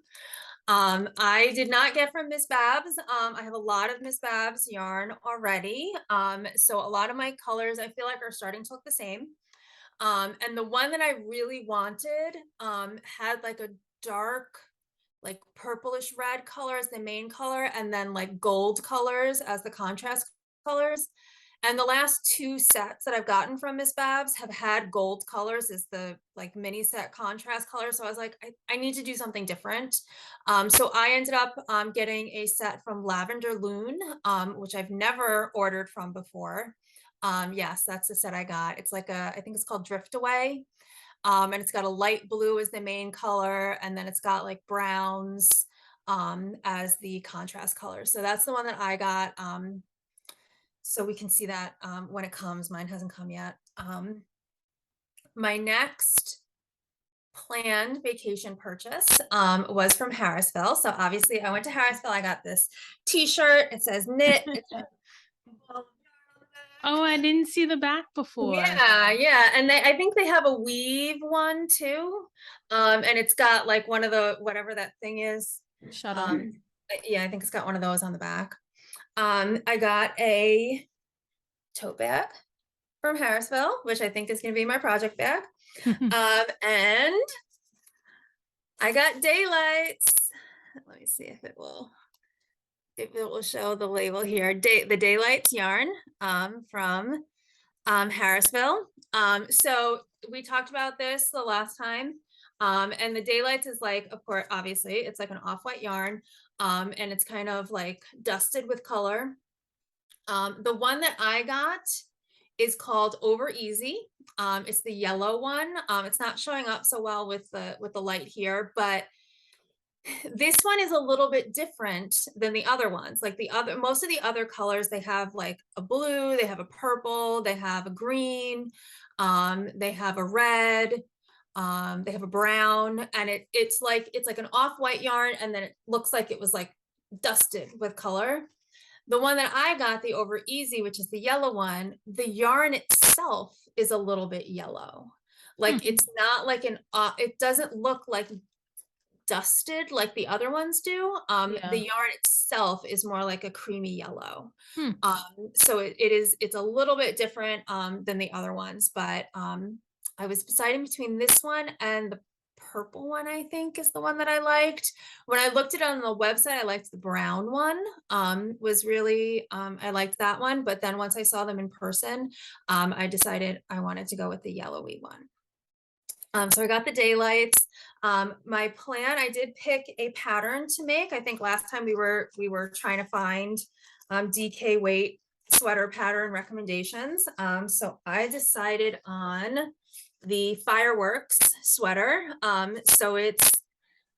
I did not get from Miss Babs. I have a lot of Miss Babs yarn already. So a lot of my colors I feel like are starting to look the same. And the one that I really wanted had like a dark, like purplish red color as the main color, and then like gold colors as the contrast colors. And the last 2 sets that I've gotten from Miss Babs have had gold colors as the like mini set contrast color. So I was like, I need to do something different. So I ended up getting a set from Lavender Loon, which I've never ordered from before. Yes, that's the set I got. It's like I think it's called Drift Away. And it's got a light blue as the main color. And then it's got like browns as the contrast color. So that's the one that I got. So we can see that when it comes. Mine hasn't come yet. My next planned vacation purchase was from Harrisville. So obviously I went to Harrisville. I got this t-shirt. It says knit. Oh, I didn't see the back before. Yeah. And I think they have a weave one too. And it's got like one of the, whatever that thing is. Shuttle. Yeah, I think it's got one of those on the back. I got a tote bag from Harrisville, which I think is going to be my project bag. And I got daylights. Let me see if it will show the label here. The Daylights yarn from Harrisville. So we talked about this the last time. And the Daylights is like, of course, obviously it's like an off-white yarn. And it's kind of like dusted with color. The one that I got is called Over Easy. It's the yellow one. It's not showing up so well with the light here, but this one is a little bit different than the other ones. Like most of the other colors, they have like a blue, they have a purple, they have a green, they have a red, they have a brown, and it's like an off-white yarn, and then it looks like it was like dusted with color. The one that I got, the Over Easy, which is the yellow one, the yarn itself is a little bit yellow. Like it's not like it doesn't look like dusted like the other ones do. The yarn itself is more like a creamy yellow. So it's a little bit different than the other ones, but I was deciding between this one and the purple one. I think is the one that I liked. When I looked at it on the website, I liked the brown one. Was really I liked that one, but then once I saw them in person, I decided I wanted to go with the yellowy one. So I got the Daylights. My plan, I did pick a pattern to make. I think last time we were trying to find DK weight sweater pattern recommendations. So I decided on the Fireworks sweater. So it's,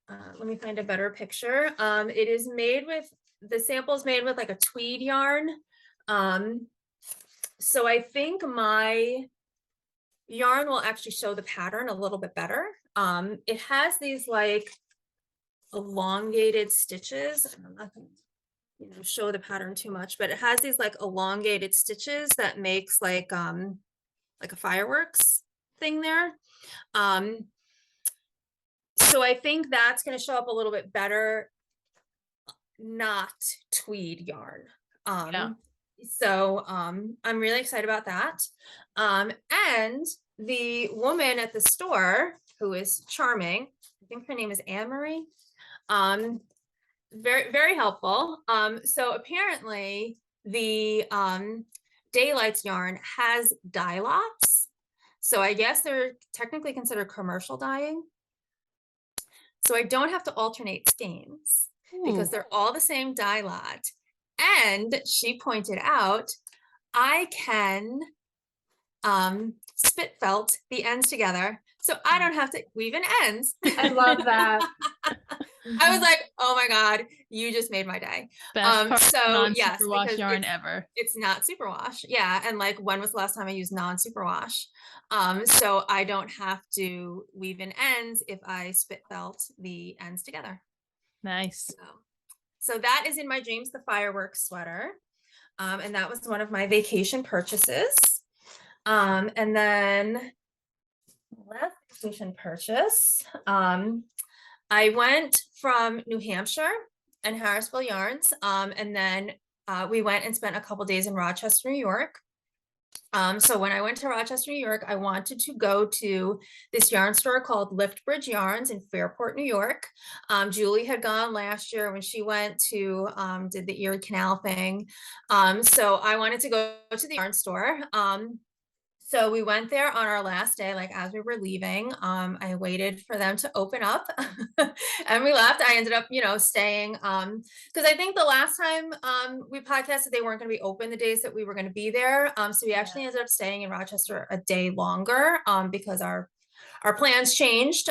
let me find a better picture. It is made with the sample is made with like a tweed yarn. So I think my yarn will actually show the pattern a little bit better. It has these like elongated stitches. I'm not gonna, show the pattern too much, but it has these like elongated stitches that makes like a fireworks thing there. So I think that's going to show up a little bit better, not tweed yarn. So I'm really excited about that. And the woman at the store, who is charming, I think her name is Anne Marie, very, very helpful. So apparently the Daylights yarn has dye lots. So I guess they're technically considered commercial dyeing. So I don't have to alternate skeins because they're all the same dye lot. And she pointed out, I can spit felt the ends together. So I don't have to weave in ends. I love that. I was like, oh my God, you just made my day. Best part So yes, non-superwash because yarn ever. It's not superwash. Yeah. And like, when was the last time I used non-superwash? So I don't have to weave in ends if I spit felt the ends together. Nice. So that is in my James the Fireworks sweater. And that was one of my vacation purchases. And then last vacation purchase, I went from New Hampshire and Harrisville Yarns, and then we went and spent a couple days in Rochester, New York. So when I went to Rochester, New York, I wanted to go to this yarn store called Liftbridge Yarns in Fairport, New York. Juli had gone last year when she went to did the Erie Canal thing. So I wanted to go to the yarn store. So we went there on our last day, like as we were leaving. I waited for them to open up and we left. I ended up, staying because I think the last time we podcasted, they weren't going to be open the days that we were going to be there. So we actually ended up staying in Rochester a day longer because our plans changed.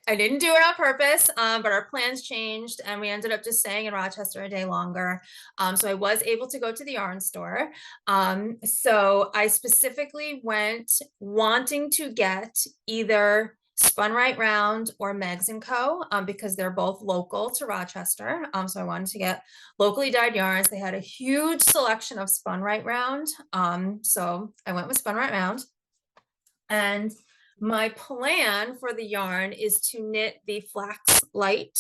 I didn't do it on purpose, but our plans changed and we ended up just staying in Rochester a day longer. So I was able to go to the yarn store. So I specifically went wanting to get either Spun Right Round or Meg's & Co. Because they're both local to Rochester. So I wanted to get locally dyed yarns. They had a huge selection of Spun Right Round. So I went with Spun Right Round. And my plan for the yarn is to knit the Flax Light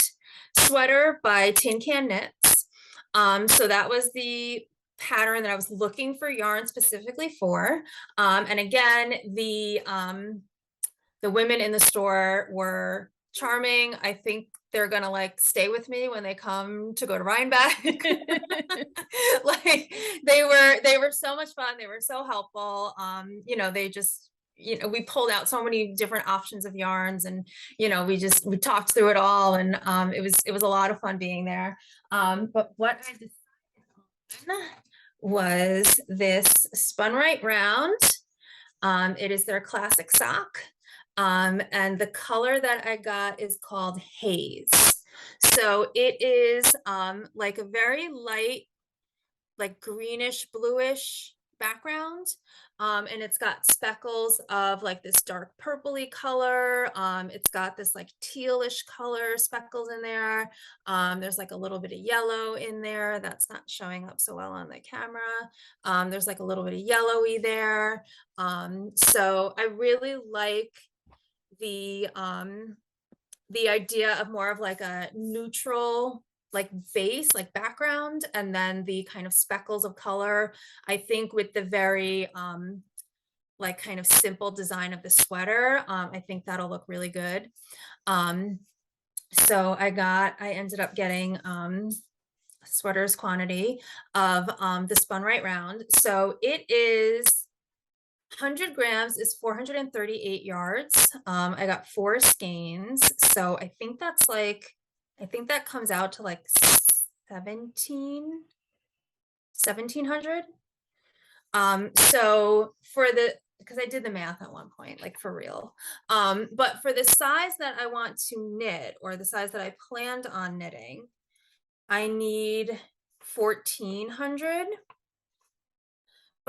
sweater by Tin Can Knits. So that was the pattern that I was looking for yarn specifically for. And again, the women in the store were charming. I think they're gonna like stay with me when they come to go to Rhinebeck. Like they were so much fun. They were so helpful. They just, we pulled out so many different options of yarns and, we talked through it all and it was a lot of fun being there. But what I decided on was this Spun Right Round. It is their classic sock. And the color that I got is called Haze. So it is like a very light, like greenish, bluish background. And it's got speckles of like this dark purpley color. It's got this like tealish color speckles in there. There's like a little bit of yellow in there that's not showing up so well on the camera. There's like a little bit of yellowy there. So I really like the idea of more of like a neutral like base, like background, and then the kind of speckles of color. I think with the very like kind of simple design of the sweater, I think that'll look really good. So I ended up getting sweaters quantity of the Spun Right Round. So it is 100 grams is 438 yards. I got 4 skeins. So I think that comes out to like 1700. So because I did the math at one point, like for real. But for the size that I want to knit, or the size that I planned on knitting, I need 1400.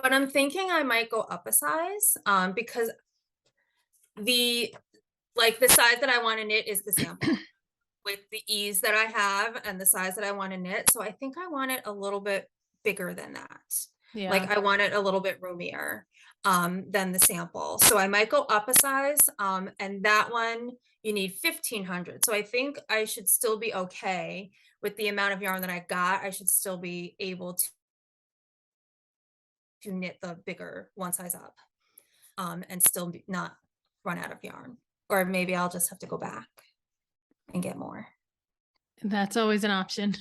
But I'm thinking I might go up a size, because the size that I want to knit is the sample with the ease that I have and the size that I want to knit. So I think I want it a little bit bigger than that. Yeah. Like I want it a little bit roomier than the sample. So I might go up a size, and that one you need 1500. So I think I should still be okay with the amount of yarn that I got. I should still be able to knit the bigger one size up, and still not run out of yarn. Or maybe I'll just have to go back and get more. That's always an option.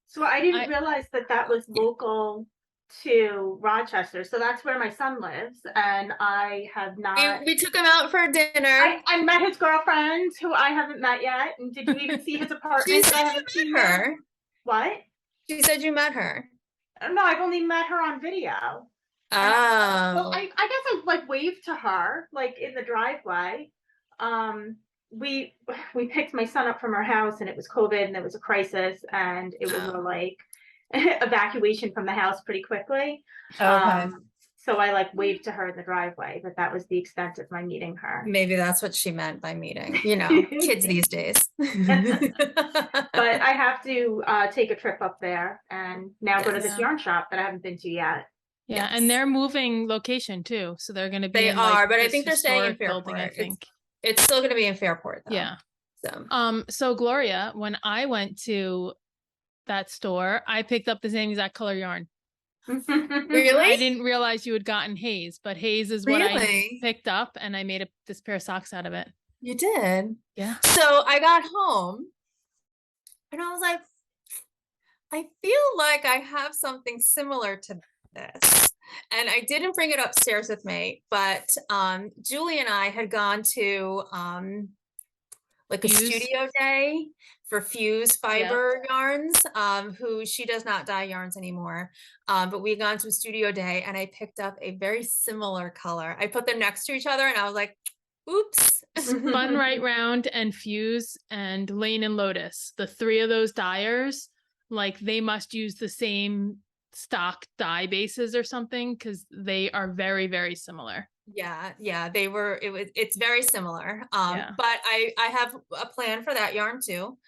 So I didn't realize that that was local to Rochester. So that's where my son lives, and I have not. We took him out for dinner. I met his girlfriend, who I haven't met yet. And did you even see his apartment? She said you met her. What? She said you met her. No, I've only met her on video. Oh. Well, I guess I like waved to her like in the driveway. We picked my son up from our house, and it was COVID, and it was a crisis, and it was a like evacuation from the house pretty quickly. Okay. So I like waved to her in the driveway, but that was the extent of my meeting her. Maybe that's what she meant by meeting, you know, kids these days. But I have to take a trip up there and now go to this yarn shop that I haven't been to yet. Yeah, Yes. and they're moving location too, so they're going to be. They in, are, like, but I this think they're staying in historic building, Fairport. I think. It's still going to be in Fairport, though. Yeah. So. So Gloria, when I went to that store, I picked up the same exact color yarn. Really? I didn't realize you had gotten haze, but haze is what I Really? picked up, and I made this pair of socks out of it. You did? Yeah. So I got home and I was like, I feel like I have something similar to this. And I didn't bring it upstairs with me, but Julie and I had gone to like a Fuse? studio day for Fuse Fiber Yarns, who she does not dye yarns anymore. But we had gone to a studio day and I picked up a very similar color. I put them next to each other and I was like, oops. Spun Right Round and Fuse and Lane and Lotus, the three of those dyers, like they must use the same stock dye bases or something, because they are very, very similar. Yeah, it's very similar. Yeah. But I have a plan for that yarn too.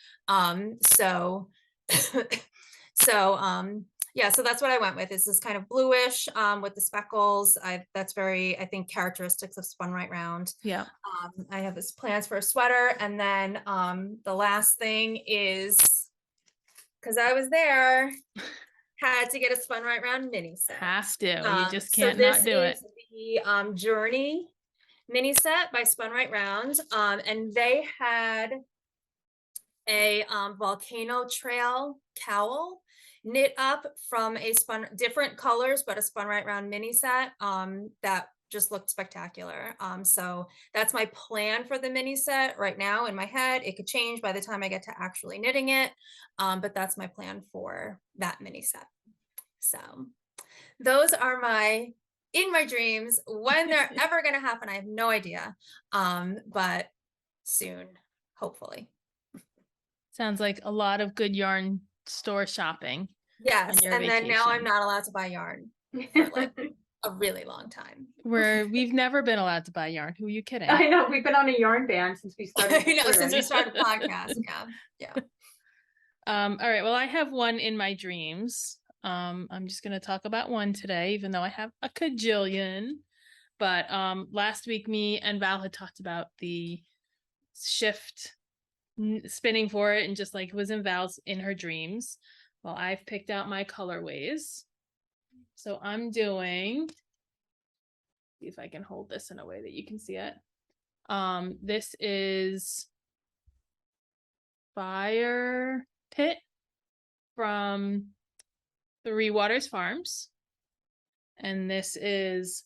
Yeah, so that's what I went with, is this kind of bluish with the speckles. That's very, I think, characteristics of Spun Right Round. Yeah. I have this plans for a sweater, and then the last thing is, because I was there, had to get a Spun Right Round mini set. Have to. You just can't not do it. The Journey mini set by Spun Right Round, and they had a Volcano Trail cowl knit up from different colors, but a Spun Right Round mini set that just looked spectacular. So that's my plan for the mini set right now in my head. It could change by the time I get to actually knitting it, but that's my plan for that mini set. So those are in my dreams. When they're ever going to happen, I have no idea. But soon, hopefully. Sounds like a lot of good yarn store shopping. Yes, and then now I'm not allowed to buy yarn for like a really long time. We've never been allowed to buy yarn. Who are you kidding? I know, we've been on a yarn ban since we started. I know, since we started the podcast. Yeah. All right. Well, I have one in my dreams. I'm just going to talk about one today, even though I have a cajillion. But last week, me and Val had talked about the shift spinning for it, and just like it was in her dreams. Well, I've picked out my colorways. So I'm doing, see if I can hold this in a way that you can see it. This is Fire Pit from Three Waters Farms. And this is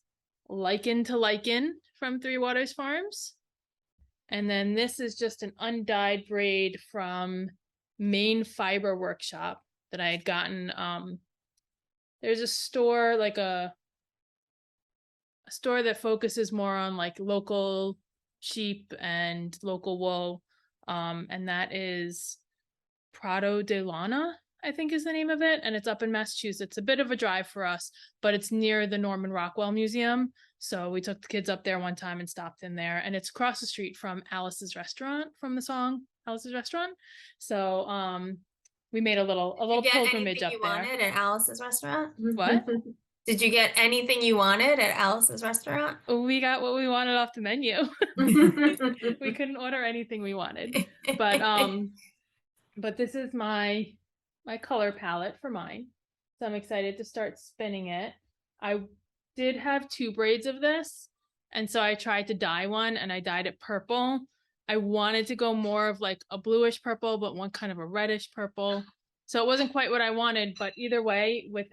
Lichen to Lichen from Three Waters Farms. And then this is just an undyed braid from Maine Fiber Workshop that I had gotten. There's a store, like a store that focuses more on like local sheep and local wool. And that is Prado de Lana, I think is the name of it, and it's up in Massachusetts. A bit of a drive for us, but it's near the Norman Rockwell Museum. So we took the kids up there one time and stopped in there, and it's across the street from Alice's Restaurant, from the song Alice's Restaurant. So we made a little Did you get pilgrimage anything up you there. wanted at Alice's restaurant? What? Did you get anything you wanted at Alice's restaurant? We got what we wanted off the menu. We couldn't order anything we wanted. But this is my color palette for mine. So I'm excited to start spinning it. I did have 2 braids of this, and so I tried to dye one, and I dyed it purple. I wanted to go more of like a bluish purple, but one kind of a reddish purple. So it wasn't quite what I wanted, but either way, with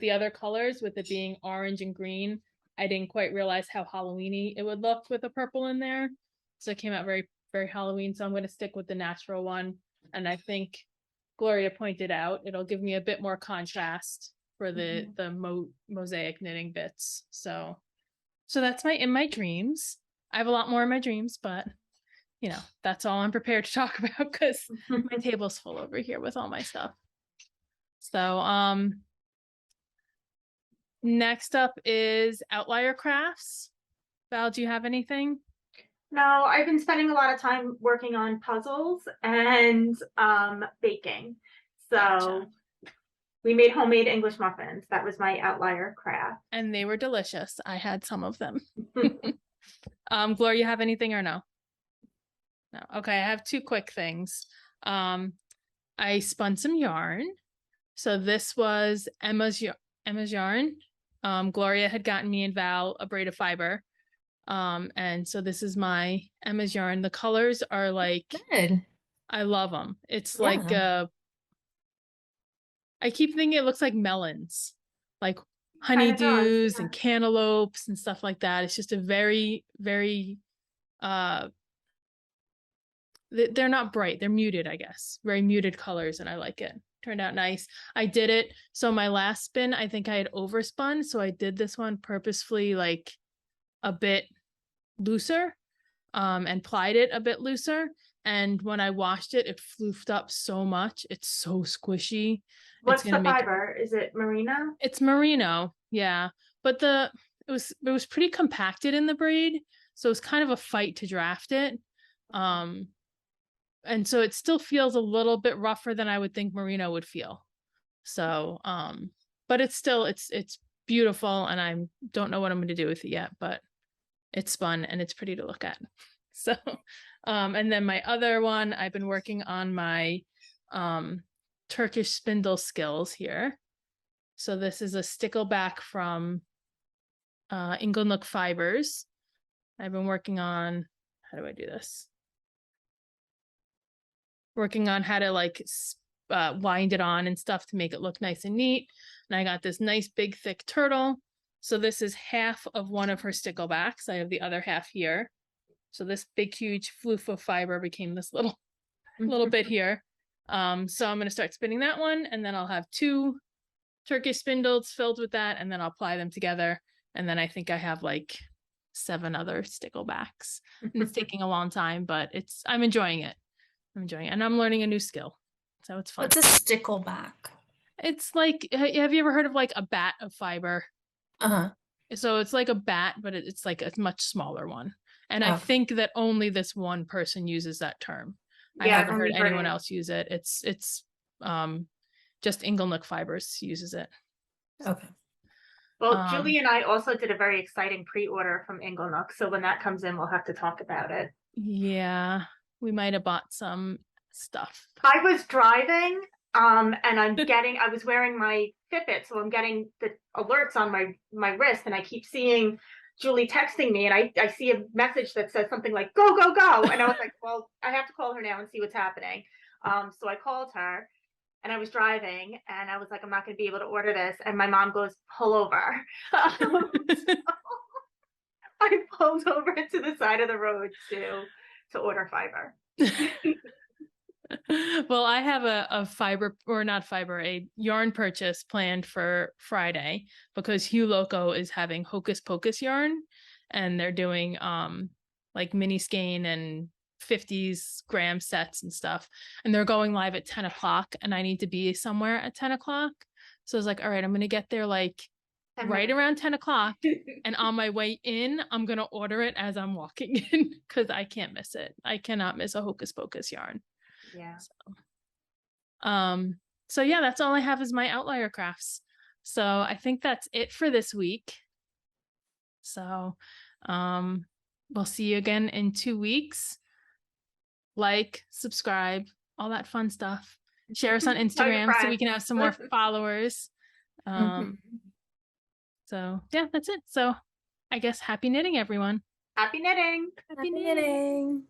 the other colors, with it being orange and green, I didn't quite realize how Halloween-y it would look with a purple in there. So it came out very, very Halloween. So I'm going to stick with the natural one. And I think Gloria pointed out, it'll give me a bit more contrast for the mosaic knitting bits. So that's in my dreams. I have a lot more in my dreams, but you know, that's all I'm prepared to talk about because my table's full over here with all my stuff. So, next up is Outlier Crafts. Val, do you have anything? No, I've been spending a lot of time working on puzzles and baking. So Gotcha. we made homemade English muffins. That was my outlier craft. And they were delicious. I had some of them. Gloria, you have anything or no? No. Okay, I have 2 quick things. I spun some yarn. So this was Emma's yarn. Gloria had gotten me and Val a braid of fiber. And so this is my Emma's yarn. The colors are like, Good. I love them. It's like I keep thinking it looks like melons, like honeydews and cantaloupes and stuff like that. It's just a very, very they're not bright, they're muted, I guess. Very muted colors, and I like it. Turned out nice. I did it. So my last spin, I think I had overspun. So I did this one purposefully like a bit looser, and plied it a bit looser. And when I washed it, it floofed up so much. It's so squishy. What's the fiber? Is it merino? It's merino, yeah. But it was pretty compacted in the braid, so it was kind of a fight to draft it. And so it still feels a little bit rougher than I would think merino would feel. So, but it's still it's beautiful, and I don't know what I'm going to do with it yet, but it's spun and it's pretty to look at. So, and then my other one, I've been working on my Turkish spindle skills here. So this is a stickleback from Inglenook Fibers. I've been working on, how do I do this? Working on how to like wind it on and stuff to make it look nice and neat. And I got this nice big thick turtle. So this is half of one of her sticklebacks. I have the other half here. So this big huge floof of fiber became this little bit here. So I'm going to start spinning that one, and then I'll have 2 Turkish spindles filled with that, and then I'll apply them together. And then I think I have like 7 other sticklebacks. It's taking a long time, but I'm enjoying it. And I'm learning a new skill, so it's fun. What's a stickleback? It's like, have you ever heard of like a bat of fiber? So it's like a bat, but it's like a much smaller one. And I think that only this one person uses that term. I haven't heard anyone else use it. It's just Inglenook Fibers uses it. Okay. Well, Juli and I also did a very exciting pre-order from Inglenook. So when that comes in, we'll have to talk about it. Yeah, we might have bought some stuff. I was driving, and I was wearing my Fitbit, so I'm getting the alerts on my wrist, and I keep seeing Juli texting me, and I see a message that says something like, go, go, go. And I was like, well, I have to call her now and see what's happening. So I called her, and I was driving, and I was like, I'm not going to be able to order this. And my mom goes, pull over. So I pulled over to the side of the road to order fiber. Well, I have a yarn purchase planned for Friday, because Hugh Loco is having Hocus Pocus yarn, and they're doing like mini skein and 50s gram sets and stuff. And they're going live at 10 o'clock and I need to be somewhere at 10 o'clock. So I was like, all right, I'm going to get there like 10 right minutes. around 10 o'clock. And on my way in, I'm going to order it as I'm walking in because I can't miss it. I cannot miss a Hocus Pocus yarn. Yeah. So yeah, that's all I have is my outlier crafts. So I think that's it for this week. So, we'll see you again in 2 weeks. Like, subscribe, all that fun stuff. Share us on Tell your Instagram so we can have friends. some more followers. Mhm. So yeah, that's it. So I guess happy knitting, everyone. Happy knitting. Happy knitting.